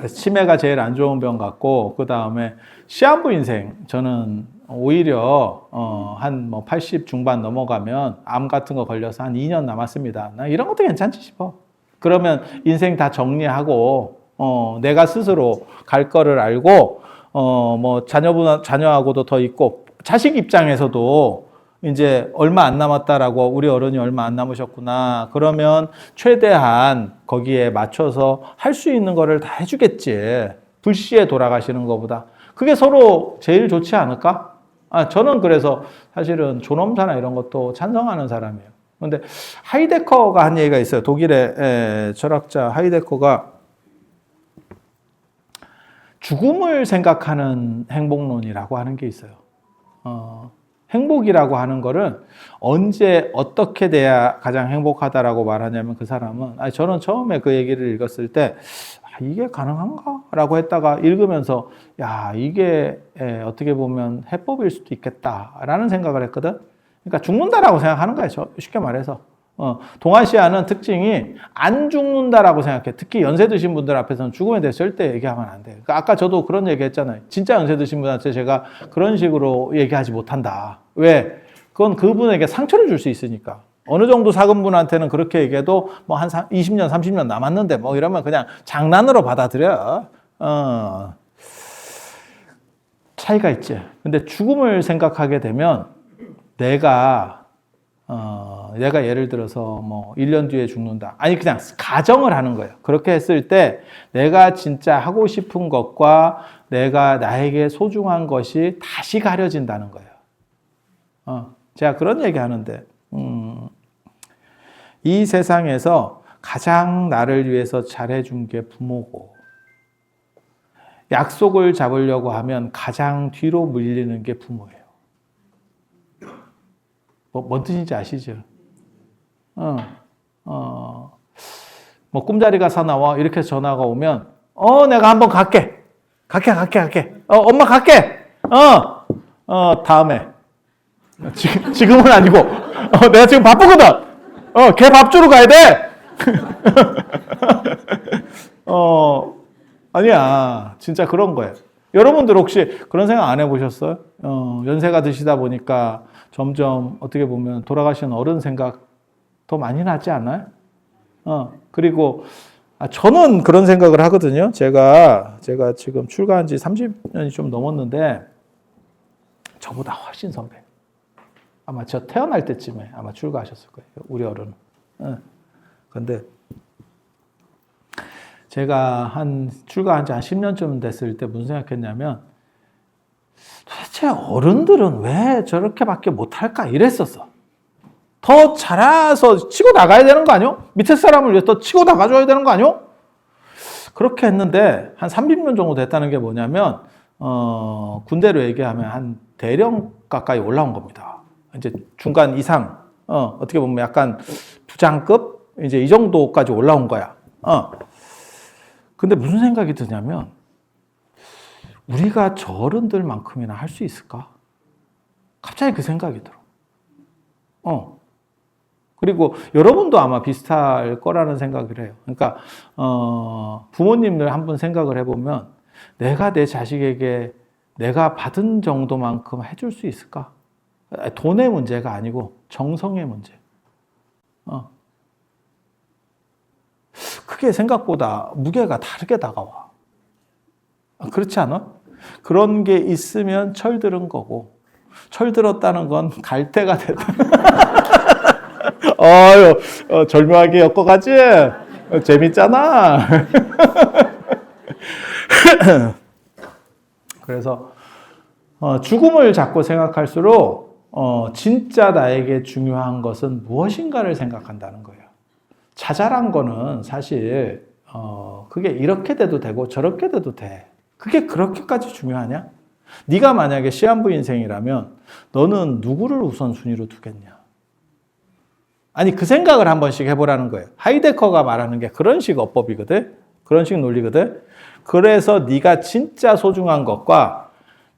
치매가 제일 안 좋은 병 같고, 그 다음에 시한부 인생, 저는 오히려 한 80 중반 넘어가면 암 같은 거 걸려서 한 2년 남았습니다. 나 이런 것도 괜찮지 싶어. 그러면 인생 다 정리하고 내가 스스로 갈 거를 알고 뭐 자녀하고도 더 있고, 자식 입장에서도 이제 얼마 안 남았다라고, 우리 어른이 얼마 안 남으셨구나. 그러면 최대한 거기에 맞춰서 할 수 있는 거를 다 해주겠지. 불시에 돌아가시는 것보다. 그게 서로 제일 좋지 않을까? 저는 그래서 사실은 존엄사나 이런 것도 찬성하는 사람이에요. 그런데 하이데커가 한 얘기가 있어요. 독일의 철학자 하이데커가 죽음을 생각하는 행복론이라고 하는 게 있어요. 행복이라고 하는 거는 언제 어떻게 돼야 가장 행복하다라고 말하냐면 그 사람은 저는 처음에 그 얘기를 읽었을 때 이게 가능한가? 라고 했다가 읽으면서 야 이게 어떻게 보면 해법일 수도 있겠다라는 생각을 했거든. 그러니까 죽는다라고 생각하는 거예요. 쉽게 말해서. 동아시아는 특징이 안 죽는다라고 생각해. 특히 연세 드신 분들 앞에서는 죽음에 대해서 절대 얘기하면 안 돼요. 그러니까 아까 저도 그런 얘기 했잖아요. 진짜 연세 드신 분한테 제가 그런 식으로 얘기하지 못한다. 왜? 그건 그분에게 상처를 줄 수 있으니까. 어느 정도 사근 분한테는 그렇게 얘기해도 뭐 한 20년, 30년 남았는데 뭐 이러면 그냥 장난으로 받아들여. 차이가 있지. 근데 죽음을 생각하게 되면 내가 예를 들어서 뭐 1년 뒤에 죽는다. 아니, 그냥 가정을 하는 거예요. 그렇게 했을 때 내가 진짜 하고 싶은 것과 내가 나에게 소중한 것이 다시 가려진다는 거예요. 제가 그런 얘기 하는데, 이 세상에서 가장 나를 위해서 잘해준 게 부모고, 약속을 잡으려고 하면 가장 뒤로 밀리는 게 부모예요. 뭔 뜻인지 아시죠? 뭐 꿈자리가 사나워 이렇게 전화가 오면 내가 한번 갈게. 엄마 갈게. 다음에. 지금은 아니고. 내가 지금 바쁘거든. 걔 밥 주러 가야 돼. 아니야. 진짜 그런 거예요. 여러분들 혹시 그런 생각 안 해보셨어요? 연세가 드시다 보니까 점점 어떻게 보면 돌아가신 어른 생각 더 많이 나지 않아요? 그리고 저는 그런 생각을 하거든요. 제가 지금 출가한 지 30년이 좀 넘었는데 저보다 훨씬 선배. 아마 저 태어날 때쯤에 아마 출가하셨을 거예요. 우리 어른은. 근데 제가 출가한 지 한 10년쯤 됐을 때 무슨 생각했냐면 도대체 어른들은 왜 저렇게밖에 못할까 이랬었어. 더 잘해서 치고 나가야 되는 거 아니요? 밑에 사람을 위해서 더 치고 나가줘야 되는 거 아니요? 그렇게 했는데 한 30년 정도 됐다는 게 뭐냐면 군대로 얘기하면 한 대령 가까이 올라온 겁니다. 이제 중간 이상 어떻게 보면 약간 부장급 이제 이 정도까지 올라온 거야. 근데 무슨 생각이 드냐면 우리가 저 어른들만큼이나 할 수 있을까? 갑자기 그 생각이 들어. 그리고 여러분도 아마 비슷할 거라는 생각을 해요. 그러니까 부모님들 한번 생각을 해보면 내가 내 자식에게 내가 받은 정도만큼 해줄 수 있을까? 돈의 문제가 아니고 정성의 문제. 그게 생각보다 무게가 다르게 다가와. 그렇지 않아? 그런 게 있으면 철들은 거고, 철들었다는 건 갈 때가 됐다. 절묘하게 엮어가지? 재밌잖아. 그래서 죽음을 자꾸 생각할수록 진짜 나에게 중요한 것은 무엇인가를 생각한다는 거예요. 자잘한 거는 사실 그게 이렇게 돼도 되고 저렇게 돼도 돼. 그게 그렇게까지 중요하냐? 네가 만약에 시한부 인생이라면 너는 누구를 우선순위로 두겠냐? 아니 그 생각을 한 번씩 해보라는 거예요. 하이데커가 말하는 게 그런 식 어법이거든. 그런 식 논리거든. 그래서 네가 진짜 소중한 것과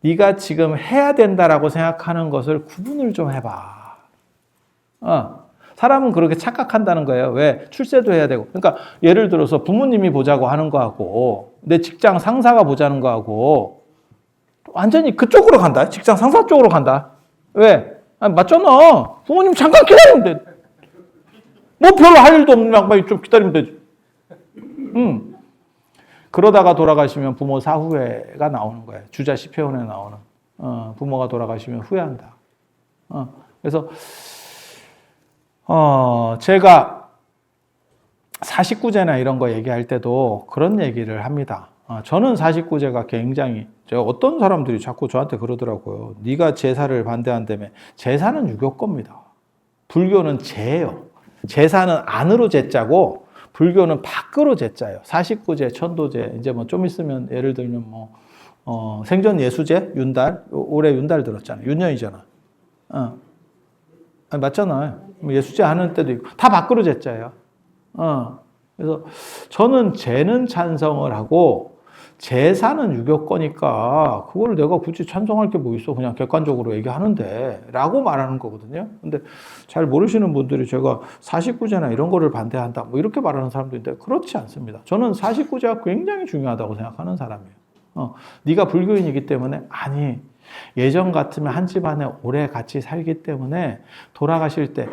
네가 지금 해야 된다라고 생각하는 것을 구분을 좀 해봐. 사람은 그렇게 착각한다는 거예요. 왜? 출세도 해야 되고. 그러니까 예를 들어서 부모님이 보자고 하는 거하고 내 직장 상사가 보자는 거하고 완전히 그쪽으로 간다. 직장 상사 쪽으로 간다. 왜? 맞잖아. 부모님 잠깐 기다리면 돼. 뭐 별로 할 일도 없는 양반이 좀 기다리면 되지. 그러다가 돌아가시면 부모 사후회가 나오는 거예요. 주자 10회원에 나오는. 부모가 돌아가시면 후회한다. 그래서 제가 49제나 이런 거 얘기할 때도 그런 얘기를 합니다. 저는 49제가 굉장히 제가 어떤 사람들이 자꾸 저한테 그러더라고요. 네가 제사를 반대한다며. 제사는 유교 겁니다. 불교는 제예요. 제사는 안으로 제자고 불교는 밖으로 제자예요. 사십구제, 천도제. 이제 뭐 좀 있으면 예를 들면 생전 예수제, 윤달. 올해 윤달 들었잖아요. 윤년이잖아. 아니, 맞잖아요. 예수제 하는 때도 있고. 다 밖으로 제자예요. 그래서 저는 제는 찬성을 하고, 제사는 유교거니까 그걸 내가 굳이 찬성할 게 뭐 있어. 그냥 객관적으로 얘기하는데 라고 말하는 거거든요. 근데 잘 모르시는 분들이 제가 49제나 이런 거를 반대한다 뭐 이렇게 말하는 사람도 있는데 그렇지 않습니다. 저는 49제가 굉장히 중요하다고 생각하는 사람이에요. 네가 불교인이기 때문에 아니 예전 같으면 한 집안에 오래 같이 살기 때문에 돌아가실 때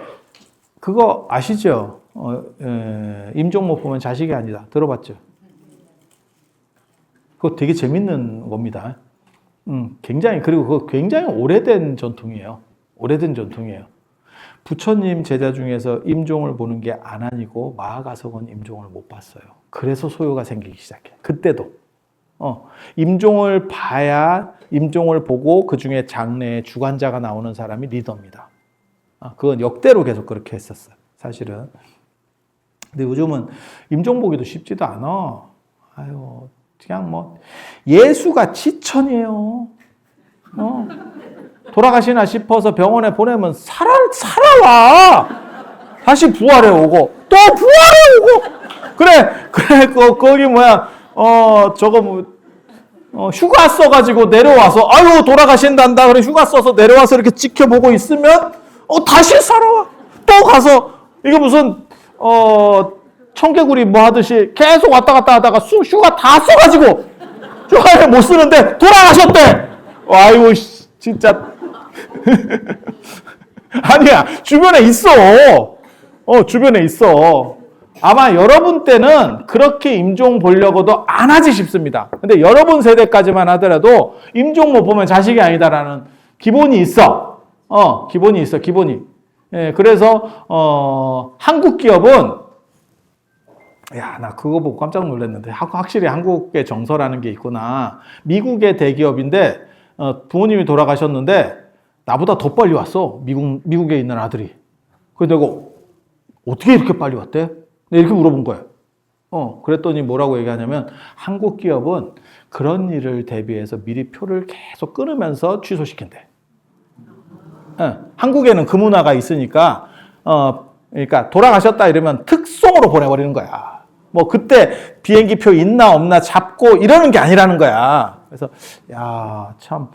그거 아시죠? 임종 못 보면 자식이 아니다. 들어봤죠? 그거 되게 재밌는 겁니다. 그리고 그거 굉장히 오래된 전통이에요. 오래된 전통이에요. 부처님 제자 중에서 임종을 보는 게 안한이고 마하가석은 임종을 못 봤어요. 그래서 소요가 생기기 시작해. 그때도. 임종을 봐야 임종을 보고 그 중에 장래에 주관자가 나오는 사람이 리더입니다. 그건 역대로 계속 그렇게 했었어요. 사실은. 근데 요즘은 임종 보기도 쉽지도 않아. 아유. 그냥 예수가 지천이에요. 돌아가시나 싶어서 병원에 보내면 살아와. 다시 부활해 오고, 또 부활해 오고. 그래, 거기 휴가 써가지고 내려와서, 아유, 돌아가신단다. 그래, 휴가 써서 내려와서 이렇게 지켜보고 있으면, 다시 살아와. 또 가서, 이게 무슨, 청개구리 뭐 하듯이 계속 왔다 갔다 하다가 휴가 다 써가지고 휴가를 못 쓰는데 돌아가셨대. 아이고 진짜 아니야 주변에 있어. 주변에 있어. 아마 여러분 때는 그렇게 임종 보려고도 안 하지 싶습니다. 근데 여러분 세대까지만 하더라도 임종 못 보면 자식이 아니다라는 기본이 있어. 기본이 있어. 기본이. 예, 그래서 한국 기업은 나 그거 보고 깜짝 놀랐는데 확실히 한국의 정서라는 게 있구나. 미국의 대기업인데 부모님이 돌아가셨는데 나보다 더 빨리 왔어. 미국에 있는 아들이. 그래서 내가 어떻게 이렇게 빨리 왔대? 내가 이렇게 물어본 거예요. 그랬더니 뭐라고 얘기하냐면 한국 기업은 그런 일을 대비해서 미리 표를 계속 끊으면서 취소시킨대. 한국에는 그 문화가 있으니까 그러니까 돌아가셨다 이러면 특송으로 보내버리는 거야. 그때 비행기표 있나 없나 잡고 이러는 게 아니라는 거야. 그래서 참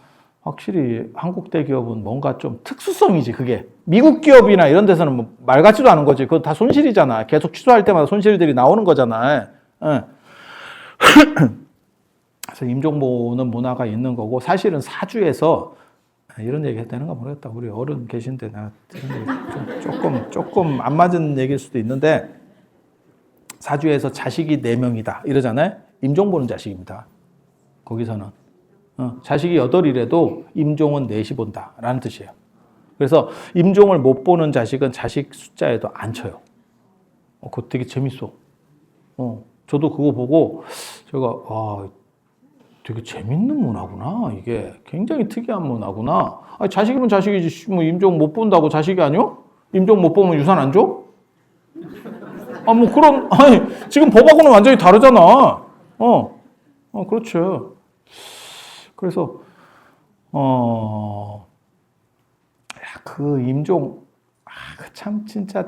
확실히 한국 대기업은 뭔가 좀 특수성이지 그게. 미국 기업이나 이런 데서는 말 같지도 않은 거지. 그거 다 손실이잖아. 계속 취소할 때마다 손실들이 나오는 거잖아. 그래서 임종 보는 문화가 있는 거고 사실은 사주에서 이런 얘기 했다는가 모르겠다. 우리 어른 계신데 나 조금 안 맞은 얘기일 수도 있는데 사주에서 자식이 4명이다 이러잖아요. 임종 보는 자식입니다. 거기서는 자식이 8이라도 임종은 4시 본다라는 뜻이에요. 그래서 임종을 못 보는 자식은 자식 숫자에도 안 쳐요. 그거 되게 재밌어. 저도 그거 보고 제가 되게 재밌는 문화구나. 이게 굉장히 특이한 문화구나. 자식이면 자식이지. 임종 못 본다고 자식이 아니요? 임종 못 보면 유산 안 줘? 지금 법하고는 완전히 다르잖아. 그렇죠. 그래서, 그 임종, 참 진짜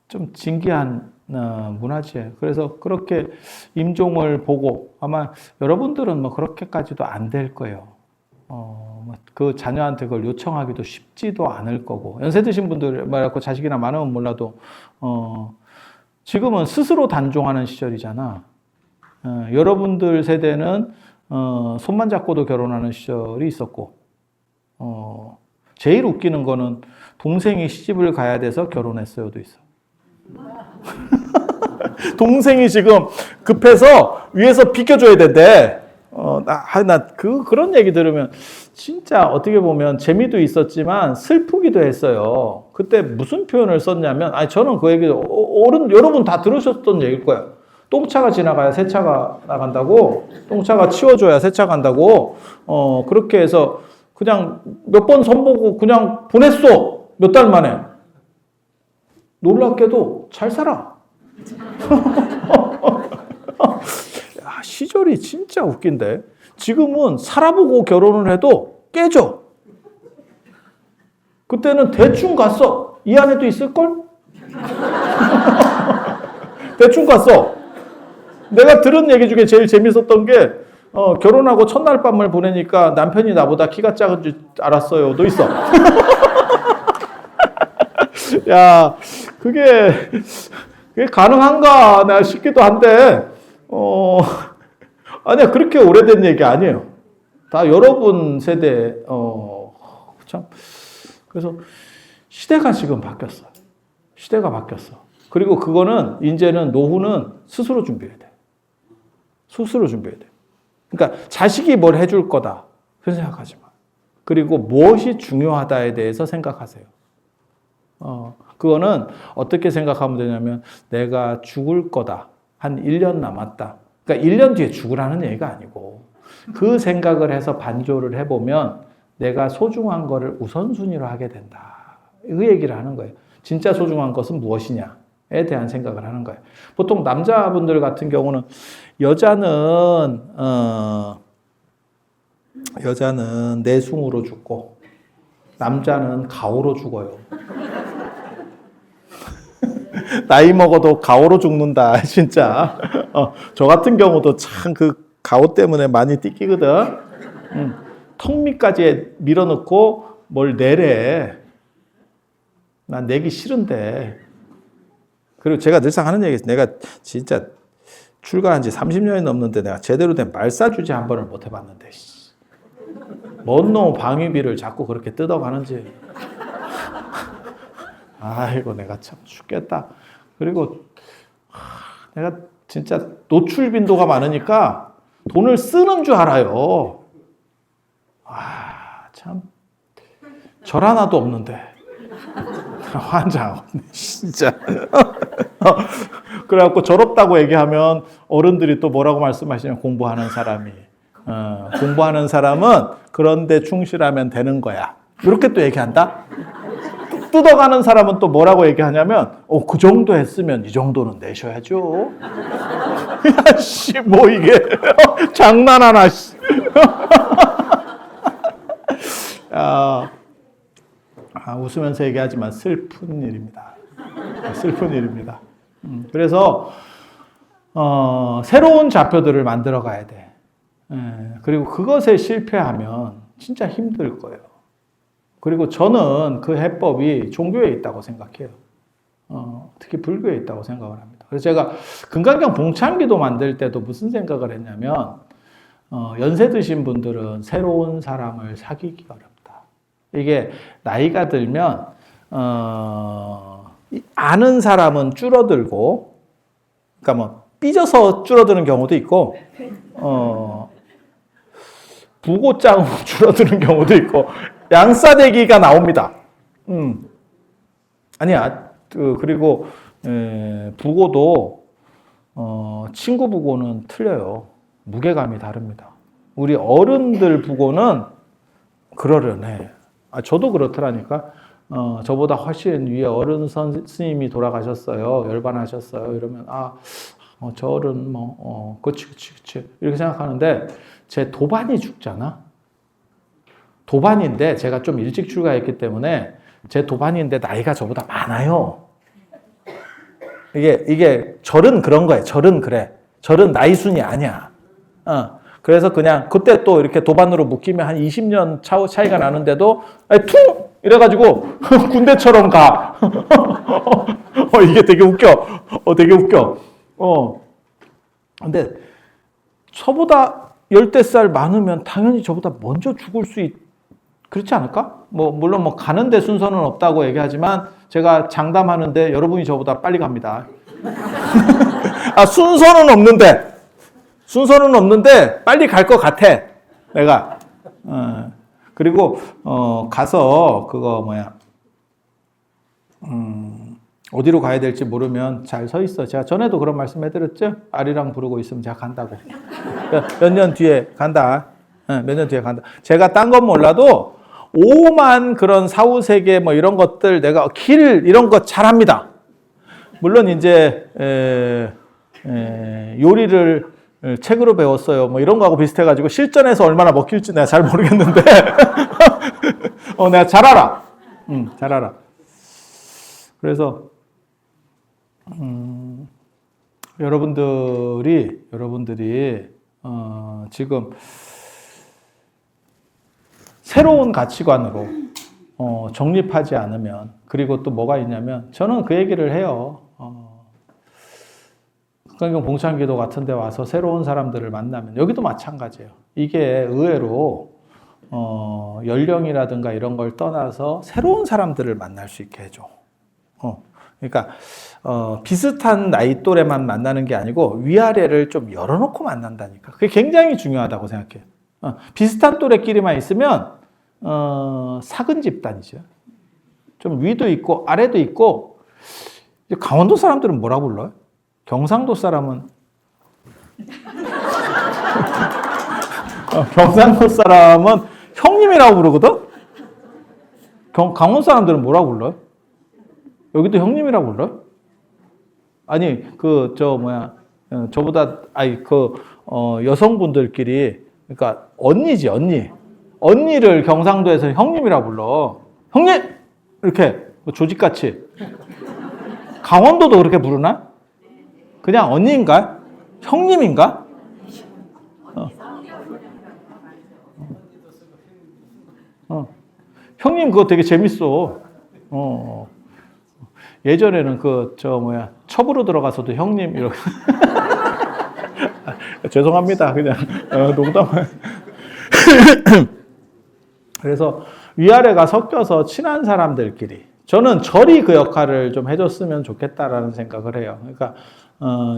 좀 진기한 문화지. 그래서 그렇게 임종을 보고 아마 여러분들은 그렇게까지도 안 될 거예요. 그 자녀한테 그걸 요청하기도 쉽지도 않을 거고 연세 드신 분들 말고 자식이나 많으면 몰라도 지금은 스스로 단종하는 시절이잖아. 여러분들 세대는 손만 잡고도 결혼하는 시절이 있었고 제일 웃기는 거는 동생이 시집을 가야 돼서 결혼했어요도 있어. 동생이 지금 급해서 위에서 비켜줘야 된대. 그런 얘기 들으면 진짜 어떻게 보면 재미도 있었지만 슬프기도 했어요. 그때 무슨 표현을 썼냐면, 저는 그 얘기, 여러분 다 들으셨던 얘기일 거예요. 똥차가 지나가야 새차가 나간다고, 똥차가 치워줘야 새차 간다고, 그렇게 해서 그냥 몇 번 선보고 그냥 보냈어. 몇 달 만에. 놀랍게도 잘 살아. 시절이 진짜 웃긴데 지금은 살아보고 결혼을 해도 깨져. 그때는 대충 갔어. 이 안에도 있을걸? 대충 갔어. 내가 들은 얘기 중에 제일 재밌었던 게 결혼하고 첫날 밤을 보내니까 남편이 나보다 키가 작은 줄 알았어요도 있어. 야, 그게 가능한가 내가 싶기도 한데 아니야, 그렇게 오래된 얘기 아니에요. 다 여러분 세대 참. 그래서 시대가 지금 바뀌었어. 시대가 바뀌었어. 그리고 그거는 이제는 노후는 스스로 준비해야 돼. 스스로 준비해야 돼. 그러니까 자식이 뭘 해줄 거다. 그런 생각하지 마. 그리고 무엇이 중요하다에 대해서 생각하세요. 그거는 어떻게 생각하면 되냐면 내가 죽을 거다. 한 1년 남았다. 그러니까 1년 뒤에 죽으라는 얘기가 아니고 그 생각을 해서 반조를 해보면 내가 소중한 거를 우선순위로 하게 된다. 그 얘기를 하는 거예요. 진짜 소중한 것은 무엇이냐에 대한 생각을 하는 거예요. 보통 남자분들 같은 경우는 여자는 내숭으로 죽고 남자는 가오로 죽어요. 나이 먹어도 가오로 죽는다, 진짜. 저 같은 경우도 참 그 가오 때문에 많이 띠끼거든. 턱 밑까지 밀어넣고 뭘 내래. 난 내기 싫은데. 그리고 제가 늘상 하는 얘기 있어요. 내가 진짜 출가한 지 30년이 넘는데 내가 제대로 된 말싸주지 한 번을 못 해봤는데. 뭔 놈 방위비를 자꾸 그렇게 뜯어가는지. 아이고, 내가 참 죽겠다. 그리고 내가 진짜 노출 빈도가 많으니까 돈을 쓰는 줄 알아요. 참. 절 하나도 없는데. 환장하네, 진짜. 그래갖고 절없다고 얘기하면 어른들이 또 뭐라고 말씀하시냐면 공부하는 사람이. 공부하는 사람은 그런데 충실하면 되는 거야. 이렇게 또 얘기한다? 뜯어가는 사람은 또 뭐라고 얘기하냐면 그 정도 했으면 이 정도는 내셔야죠. 야, 씨, 뭐 이게 장난하나, 씨. 웃으면서 얘기하지만 슬픈 일입니다. 슬픈 일입니다. 그래서 새로운 좌표들을 만들어 가야 돼. 그리고 그것에 실패하면 진짜 힘들 거예요. 그리고 저는 그 해법이 종교에 있다고 생각해요. 특히 불교에 있다고 생각을 합니다. 그래서 제가 금강경 봉창기도 만들 때도 무슨 생각을 했냐면 연세 드신 분들은 새로운 사람을 사귀기 어렵다. 이게 나이가 들면 아는 사람은 줄어들고, 그러니까 뭐 삐져서 줄어드는 경우도 있고, 부고장으로 줄어드는 경우도 있고, 양싸대기가 나옵니다. 아니야. 그리고 부고도 친구 부고는 틀려요. 무게감이 다릅니다. 우리 어른들 부고는 그러려네. 저도 그렇더라니까. 저보다 훨씬 위에 어른 스님이 돌아가셨어요. 열반하셨어요. 이러면 저 어른 그치 이렇게 생각하는데 제 도반이 죽잖아. 도반인데 제가 좀 일찍 출가했기 때문에 제 도반인데 나이가 저보다 많아요. 이게 절은 그런 거예요. 절은 그래. 절은 나이 순이 아니야. 그래서 그냥 그때 또 이렇게 도반으로 묶이면 한 20년 차이가 나는데도 퉁! 이래가지고 군대처럼 가. 이게 되게 웃겨. 되게 웃겨. 근데 저보다 열댓 살 많으면 당연히 저보다 먼저 죽을 수 그렇지 않을까? 물론 가는데 순서는 없다고 얘기하지만 제가 장담하는데 여러분이 저보다 빨리 갑니다. 순서는 없는데 빨리 갈 것 같아. 내가. 그리고 가서 어디로 가야 될지 모르면 잘 서 있어. 제가 전에도 그런 말씀 해드렸죠? 아리랑 부르고 있으면 제가 간다고. 몇 년 뒤에 간다. 몇 년 뒤에 간다. 제가 딴 건 몰라도 오만 그런 사후세계 이런 것들 내가 길 이런 거 잘합니다. 물론 이제 요리를 책으로 배웠어요. 뭐 이런 거하고 비슷해가지고 실전에서 얼마나 먹힐지 내가 잘 모르겠는데 내가 잘 알아. 잘 알아. 그래서 여러분들이 지금 새로운 가치관으로 정립하지 않으면, 그리고 또 뭐가 있냐면 저는 그 얘기를 해요. 북한경 봉창기도 같은 데 와서 새로운 사람들을 만나면, 여기도 마찬가지예요. 이게 의외로 연령이라든가 이런 걸 떠나서 새로운 사람들을 만날 수 있게 해줘. 그러니까 비슷한 나이 또래만 만나는 게 아니고 위아래를 좀 열어놓고 만난다니까. 그게 굉장히 중요하다고 생각해요. 비슷한 또래끼리만 있으면 사근 집단이죠. 좀 위도 있고 아래도 있고. 강원도 사람들은 뭐라 불러요? 경상도 사람은 경상도 사람은 형님이라고 부르거든? 강원 사람들은 뭐라고 불러요? 여기도 형님이라고 불러요? 아니, 저보다, 여성분들끼리, 그러니까, 언니지, 언니. 언니를 경상도에서 형님이라고 불러. 형님! 이렇게, 조직같이. 강원도도 그렇게 부르나? 그냥 언니인가? 형님인가? 형님 그거 되게 재밌어. 예전에는 첩으로 들어가서도 형님 이렇게. 죄송합니다. 그냥 농담. 그래서 위아래가 섞여서 친한 사람들끼리, 저는 절이 그 역할을 좀 해줬으면 좋겠다라는 생각을 해요. 그러니까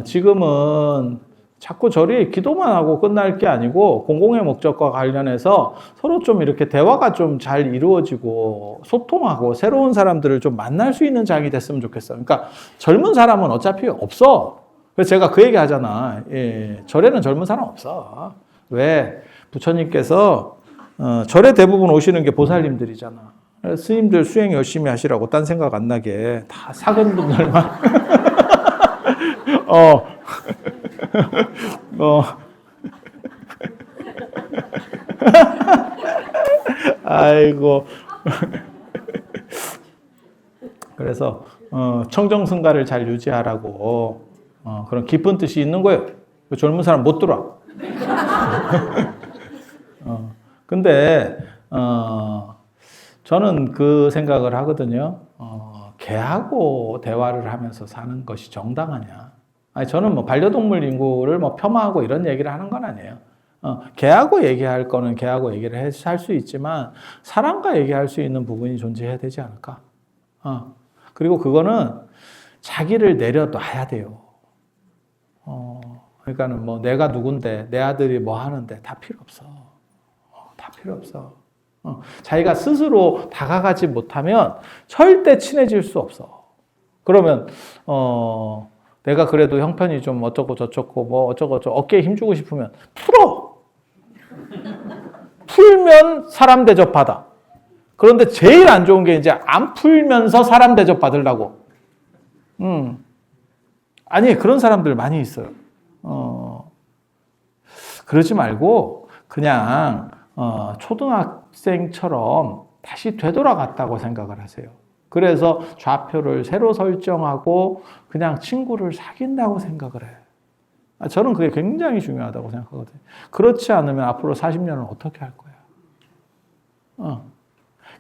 지금은 자꾸 절이 기도만 하고 끝날 게 아니고 공공의 목적과 관련해서 서로 좀 이렇게 대화가 좀 잘 이루어지고 소통하고 새로운 사람들을 좀 만날 수 있는 장이 됐으면 좋겠어요. 그러니까 젊은 사람은 어차피 없어. 그래서 제가 그 얘기 하잖아. 절에는 젊은 사람 없어. 왜? 부처님께서 절에 대부분 오시는 게 보살님들이잖아. 스님들 수행 열심히 하시라고 딴 생각 안 나게 다 사근 분들만 아이고. 그래서 청정승가를 잘 유지하라고 그런 깊은 뜻이 있는 거예요. 젊은 사람 못 들어와. 근데 저는 그 생각을 하거든요. 개하고 대화를 하면서 사는 것이 정당하냐? 아니, 저는 뭐 반려동물 인구를 뭐 폄하하고 이런 얘기를 하는 건 아니에요. 개하고 얘기할 거는 개하고 얘기를 할 수 있지만 사람과 얘기할 수 있는 부분이 존재해야 되지 않을까? 그리고 그거는 자기를 내려놔야 돼요. 그러니까는 뭐 내가 누군데, 내 아들이 뭐 하는데 다 필요 없어. 다 필요 없어. 자기가 스스로 다가가지 못하면 절대 친해질 수 없어. 그러면 내가 그래도 형편이 좀 어쩌고 저쩌고 뭐 어쩌고 저쩌고 어깨에 힘주고 싶으면 풀어. 풀면 사람 대접받아. 그런데 제일 안 좋은 게 이제 안 풀면서 사람 대접 받으려고. 아니, 그런 사람들 많이 있어요. 그러지 말고 그냥 초등학생처럼 다시 되돌아갔다고 생각을 하세요. 그래서 좌표를 새로 설정하고 그냥 친구를 사귄다고 생각을 해요. 저는 그게 굉장히 중요하다고 생각하거든요. 그렇지 않으면 앞으로 40년은 어떻게 할 거야?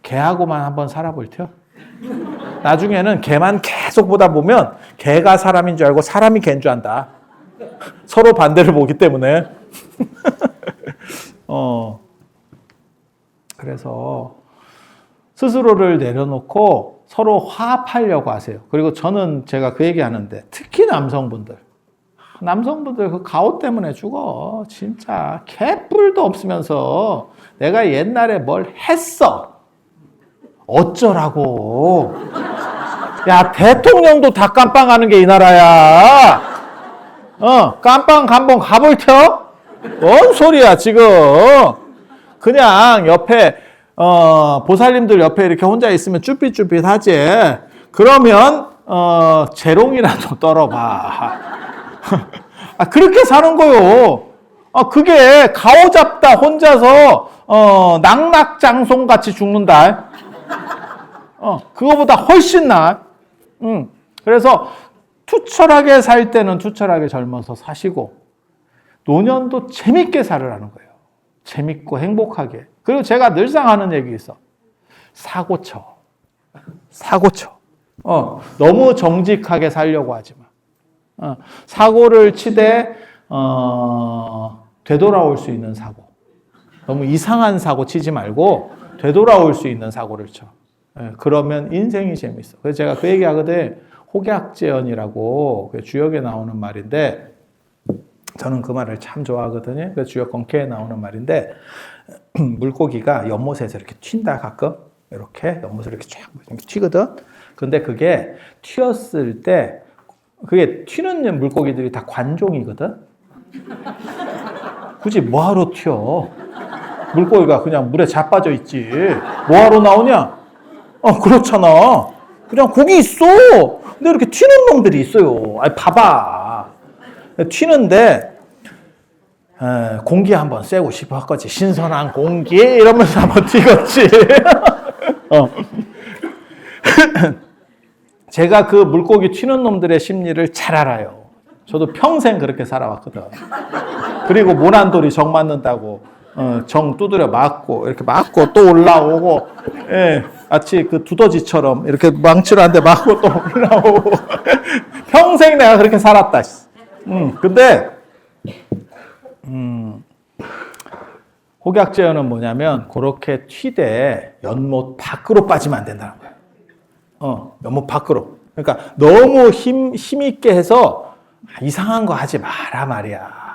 개하고만 한번 살아볼 텨. 나중에는 개만 계속 보다 보면 개가 사람인 줄 알고 사람이 개인 줄 안다. 서로 반대를 보기 때문에. 그래서 스스로를 내려놓고 서로 화합하려고 하세요. 그리고 저는 제가 그 얘기 하는데 특히 남성분들 그 가오 때문에 죽어. 진짜 개뿔도 없으면서 내가 옛날에 뭘 했어. 어쩌라고. 야, 대통령도 다 깜빵하는 게 이 나라야. 깜빵 한번 가볼 텨? 뭔 소리야 지금. 그냥 옆에 보살님들 옆에 이렇게 혼자 있으면 쭈삣쭈삣하지. 그러면 재롱이라도 떨어봐. 그렇게 사는 거요. 그게 가오잡다 혼자서 낙낙장송 같이 죽는다. 그거보다 훨씬 나아. 그래서 투철하게 살 때는 투철하게 젊어서 사시고 노년도 재밌게 살으라는 거예요. 재밌고 행복하게. 그리고 제가 늘상 하는 얘기 있어. 사고 쳐. 너무 정직하게 살려고 하지 마. 사고를 치되 되돌아올 수 있는 사고. 너무 이상한 사고 치지 말고 되돌아올 수 있는 사고를 쳐. 그러면 인생이 재밌어. 그래서 제가 그 얘기 하거든. 혹약제언이라고 주역에 나오는 말인데 저는 그 말을 참 좋아하거든요. 그 주역 건캐에 나오는 말인데 물고기가 연못에서 이렇게 튄다 가끔 이렇게 연못을 이렇게 쫙 튀거든. 근데 그게 튀었을 때 그게 튀는 물고기들이 다 관종이거든. 굳이 뭐하러 튀어? 물고기가 그냥 물에 자빠져 있지. 뭐하러 나오냐? 그렇잖아. 그냥 거기 있어. 근데 이렇게 튀는 놈들이 있어요. 봐봐. 튀는데 공기 한번 쐬고 싶어 했겠지. 신선한 공기 이러면서 한번 튀겠지. 제가 그 물고기 튀는 놈들의 심리를 잘 알아요. 저도 평생 그렇게 살아왔거든. 그리고 모난돌이 정 맞는다고 정 두드려 맞고 이렇게 맞고 또 올라오고 마치 그 두더지처럼 이렇게 망치로 한 대 맞고 또 올라오고 평생 내가 그렇게 살았다. 근데 혹약제언은 뭐냐면 그렇게 튀되 연못 밖으로 빠지면 안 된다는 거예요. 연못 밖으로. 그러니까 너무 힘있게 해서 이상한 거 하지 마라 말이야.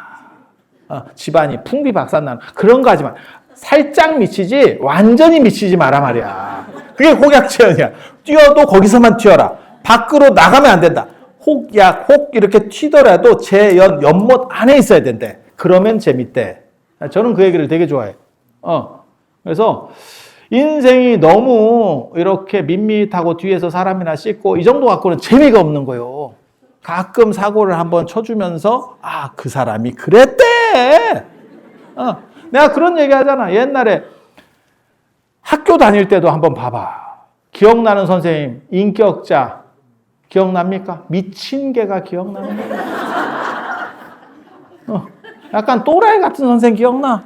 집안이 풍비박산나는 그런 거 하지 마. 살짝 미치지 완전히 미치지 마라 말이야. 그게 혹약제언이야. 뛰어도 거기서만 튀어라. 밖으로 나가면 안 된다. 혹 이렇게 튀더라도 제 연못 안에 있어야 된대. 그러면 재밌대. 저는 그 얘기를 되게 좋아해. 그래서 인생이 너무 이렇게 밋밋하고 뒤에서 사람이나 씻고 이 정도 갖고는 재미가 없는 거예요. 가끔 사고를 한번 쳐주면서 그 사람이 그랬대. 내가 그런 얘기 하잖아. 옛날에 학교 다닐 때도 한번 봐봐. 기억나는 선생님, 인격자 기억납니까? 미친 개가 기억나는 거야. 약간 또라이 같은 선생님 기억나?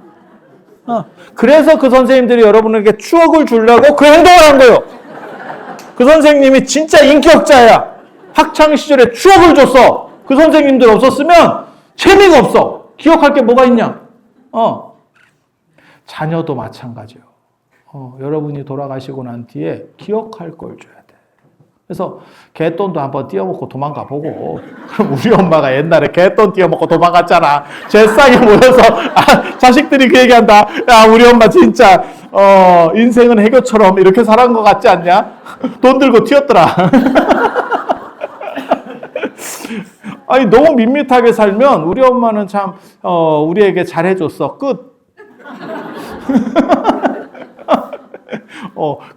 그래서 그 선생님들이 여러분에게 추억을 주려고 그 행동을 한 거예요. 그 선생님이 진짜 인격자야. 학창시절에 추억을 줬어. 그 선생님들 없었으면 재미가 없어. 기억할 게 뭐가 있냐? 자녀도 마찬가지예요. 여러분이 돌아가시고 난 뒤에 기억할 걸 줘야 돼. 그래서 개돈도 한번 띄어먹고 도망가 보고. 그럼 우리 엄마가 옛날에 개돈 띄어먹고 도망갔잖아. 제쌍에 모여서 자식들이 그 얘기한다. 야, 우리 엄마 진짜 인생은 해교처럼 이렇게 살아온 것 같지 않냐? 돈 들고 튀었더라. 아니 너무 밋밋하게 살면 우리 엄마는 참 우리에게 잘해줬어. 끝.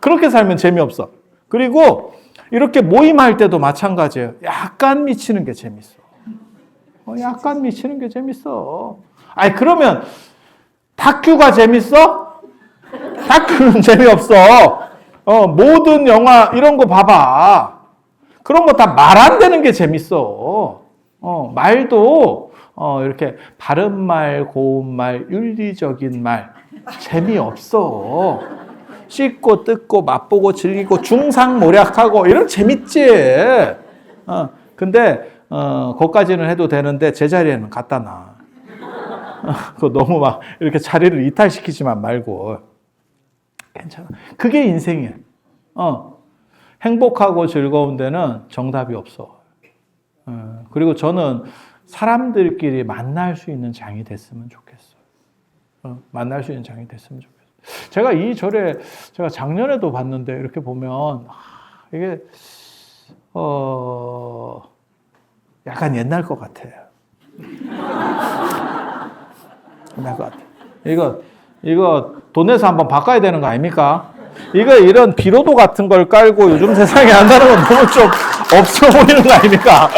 그렇게 살면 재미없어. 그리고 이렇게 모임할 때도 마찬가지예요. 약간 미치는 게 재밌어. 약간 미치는 게 재밌어. 그러면 다큐가 재밌어? 다큐는 재미없어. 모든 영화 이런 거 봐봐. 그런 거 다 말 안 되는 게 재밌어. 말도 이렇게 바른 말, 고운 말, 윤리적인 말 재미없어. 씻고 뜯고 맛보고 즐기고 중상모략하고 이런 재밌지. 근데 거기까지는 해도 되는데 제자리에는 갖다 놔. 그거 너무 막 이렇게 자리를 이탈시키지만 말고. 괜찮아. 그게 인생이야. 행복하고 즐거운 데는 정답이 없어. 그리고 저는 사람들끼리 만날 수 있는 장이 됐으면 좋겠어요. 만날 수 있는 장이 됐으면 좋겠어요. 제가 이 절에 제가 작년에도 봤는데 이렇게 보면 이게 약간 옛날 것 같아요. 옛날 것 같아. 이거 돈 내서 한번 바꿔야 되는 거 아닙니까? 이런 비로도 같은 걸 깔고 요즘 세상에 한다는 건 너무 좀 없어 보이는 거 아닙니까?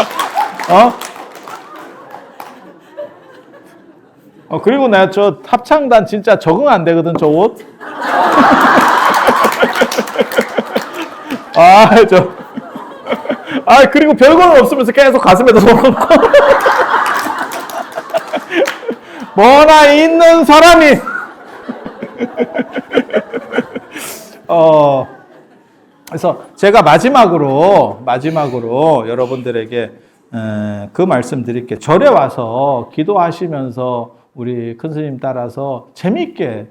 그리고 내가 저 합창단 진짜 적응 안 되거든, 저 옷. 그리고 별거는 없으면서 계속 가슴에다 손 얹고. 뭐나 있는 사람이. 그래서 제가 마지막으로 여러분들에게 그 말씀 드릴게요. 절에 와서 기도하시면서 우리 큰 스님 따라서 재미있게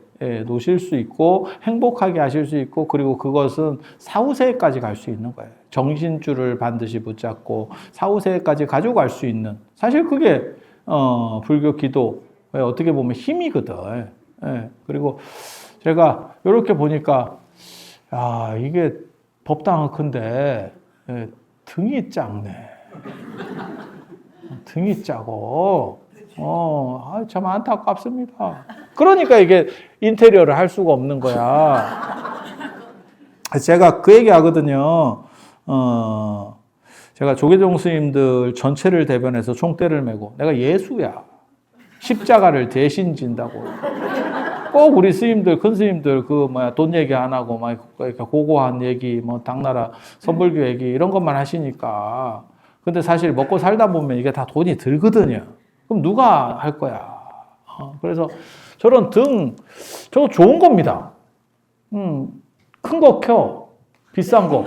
노실 수 있고 행복하게 하실 수 있고, 그리고 그것은 사후세까지 갈 수 있는 거예요. 정신줄을 반드시 붙잡고 사후세까지 가지고 갈 수 있는, 사실 그게 불교 기도의 어떻게 보면 힘이거든. 그리고 제가 이렇게 보니까 이게 법당은 큰데 등이 작네. 등이 짜고 참 안타깝습니다. 그러니까 이게 인테리어를 할 수가 없는 거야. 제가 그 얘기 하거든요. 제가 조계종 스님들 전체를 대변해서 총대를 메고 내가 예수야. 십자가를 대신 진다고. 꼭 우리 스님들, 큰 스님들 돈 얘기 안 하고 이렇게 고고한 얘기, 당나라 선불교 얘기 이런 것만 하시니까. 근데 사실 먹고 살다 보면 이게 다 돈이 들거든요. 그럼 누가 할 거야? 그래서 저런 저거 좋은 겁니다. 큰 거 켜. 비싼 거.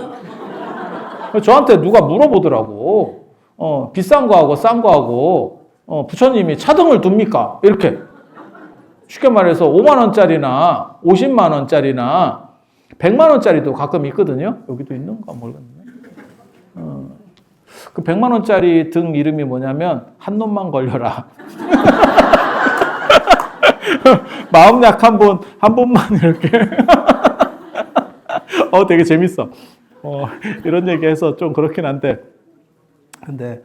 저한테 누가 물어보더라고. 비싼 거 하고 싼 거 하고 부처님이 차등을 둡니까? 이렇게. 쉽게 말해서 5만 원짜리나 50만 원짜리나 100만 원짜리도 가끔 있거든요. 여기도 있는가 모르겠네. 그 100만 원짜리 등 이름이 뭐냐면 한 놈만 걸려라. 마음 약한 분 한 분만 이렇게. 되게 재밌어. 이런 얘기해서 좀 그렇긴 한데, 근데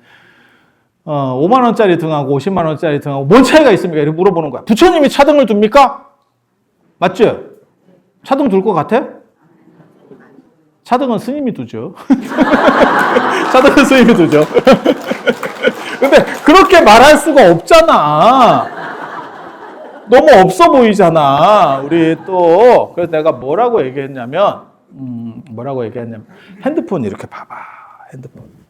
5만 원짜리 등하고 50만 원짜리 등하고 뭔 차이가 있습니까? 이렇게 물어보는 거야. 부처님이 차등을 둡니까? 맞죠? 차등 둘 것 같아? 차등은 스님이 두죠. 차등은 스님이 두죠. 근데 그렇게 말할 수가 없잖아. 너무 없어 보이잖아. 우리 또. 그래서 내가 뭐라고 얘기했냐면, 핸드폰 이렇게 봐봐.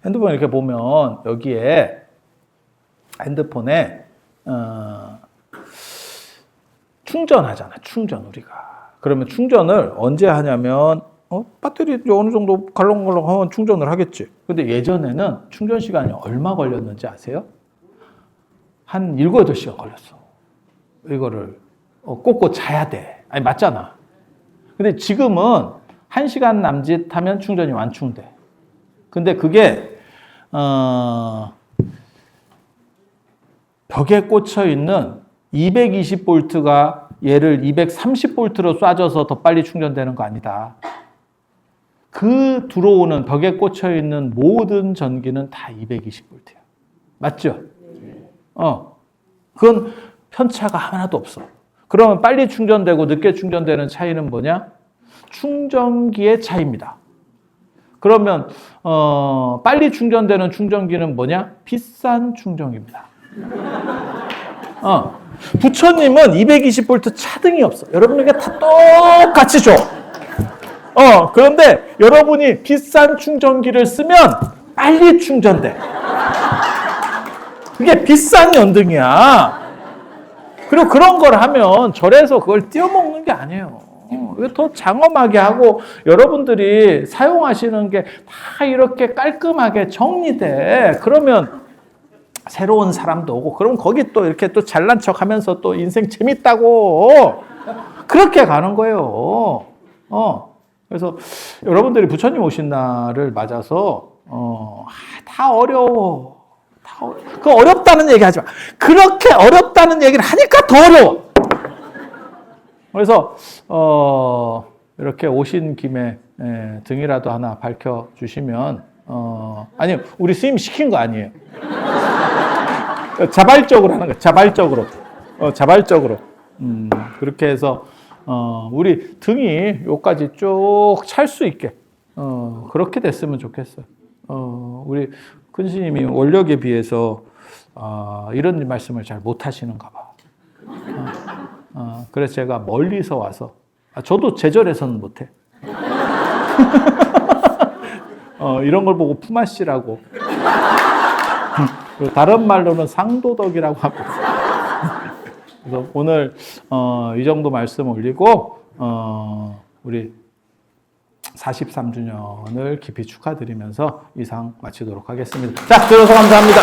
핸드폰 이렇게 보면 여기에 핸드폰에 충전하잖아. 충전 우리가. 그러면 충전을 언제 하냐면 배터리 어느 정도 갈렁갈렁 하면 충전을 하겠지. 근데 예전에는 충전 시간이 얼마 걸렸는지 아세요? 한 7, 8시간 걸렸어. 이거를 꽂고 자야 돼. 아니 맞잖아. 근데 지금은 1시간 남짓 하면 충전이 완충돼. 근데 그게 벽에 꽂혀 있는 220볼트가 얘를 230볼트로 쏴줘서 더 빨리 충전되는 거 아니다. 그 들어오는 벽에 꽂혀 있는 모든 전기는 다 220볼트야. 맞죠? 그건 편차가 하나도 없어. 그러면 빨리 충전되고 늦게 충전되는 차이는 뭐냐? 충전기의 차이입니다. 그러면 빨리 충전되는 충전기는 뭐냐? 비싼 충전기입니다. 부처님은 220V 차등이 없어. 여러분에게 다 똑같이 줘. 그런데 여러분이 비싼 충전기를 쓰면 빨리 충전돼. 그게 비싼 연등이야. 그리고 그런 걸 하면 절에서 그걸 띄워먹는 게 아니에요. 더 장엄하게 하고 여러분들이 사용하시는 게 다 이렇게 깔끔하게 정리돼. 그러면 새로운 사람도 오고, 그럼 거기 또 이렇게 또 잘난 척 하면서 또 인생 재밌다고 그렇게 가는 거예요. 그래서 여러분들이 부처님 오신 날을 맞아서 다 어려워. 그 어렵다는 얘기 하지 마. 그렇게 어렵다는 얘기를 하니까 더 어려워. 그래서 이렇게 오신 김에 등이라도 하나 밝혀주시면 아니요, 우리 스님 시킨 거 아니에요. 자발적으로 하는 거예요. 자발적으로. 그렇게 해서 우리 등이 여기까지 쭉 찰 수 있게 그렇게 됐으면 좋겠어요. 우리 큰 스님이 원력에 비해서 이런 말씀을 잘 못 하시는가 봐. 그래서 제가 멀리서 와서, 저도 제절해서는 못해. 이런 걸 보고 품앗이라고. 그리고 다른 말로는 상도덕이라고 하고. 그래서 오늘 이 정도 말씀 올리고 우리 43주년을 깊이 축하드리면서 이상 마치도록 하겠습니다. 자, 들어서 감사합니다.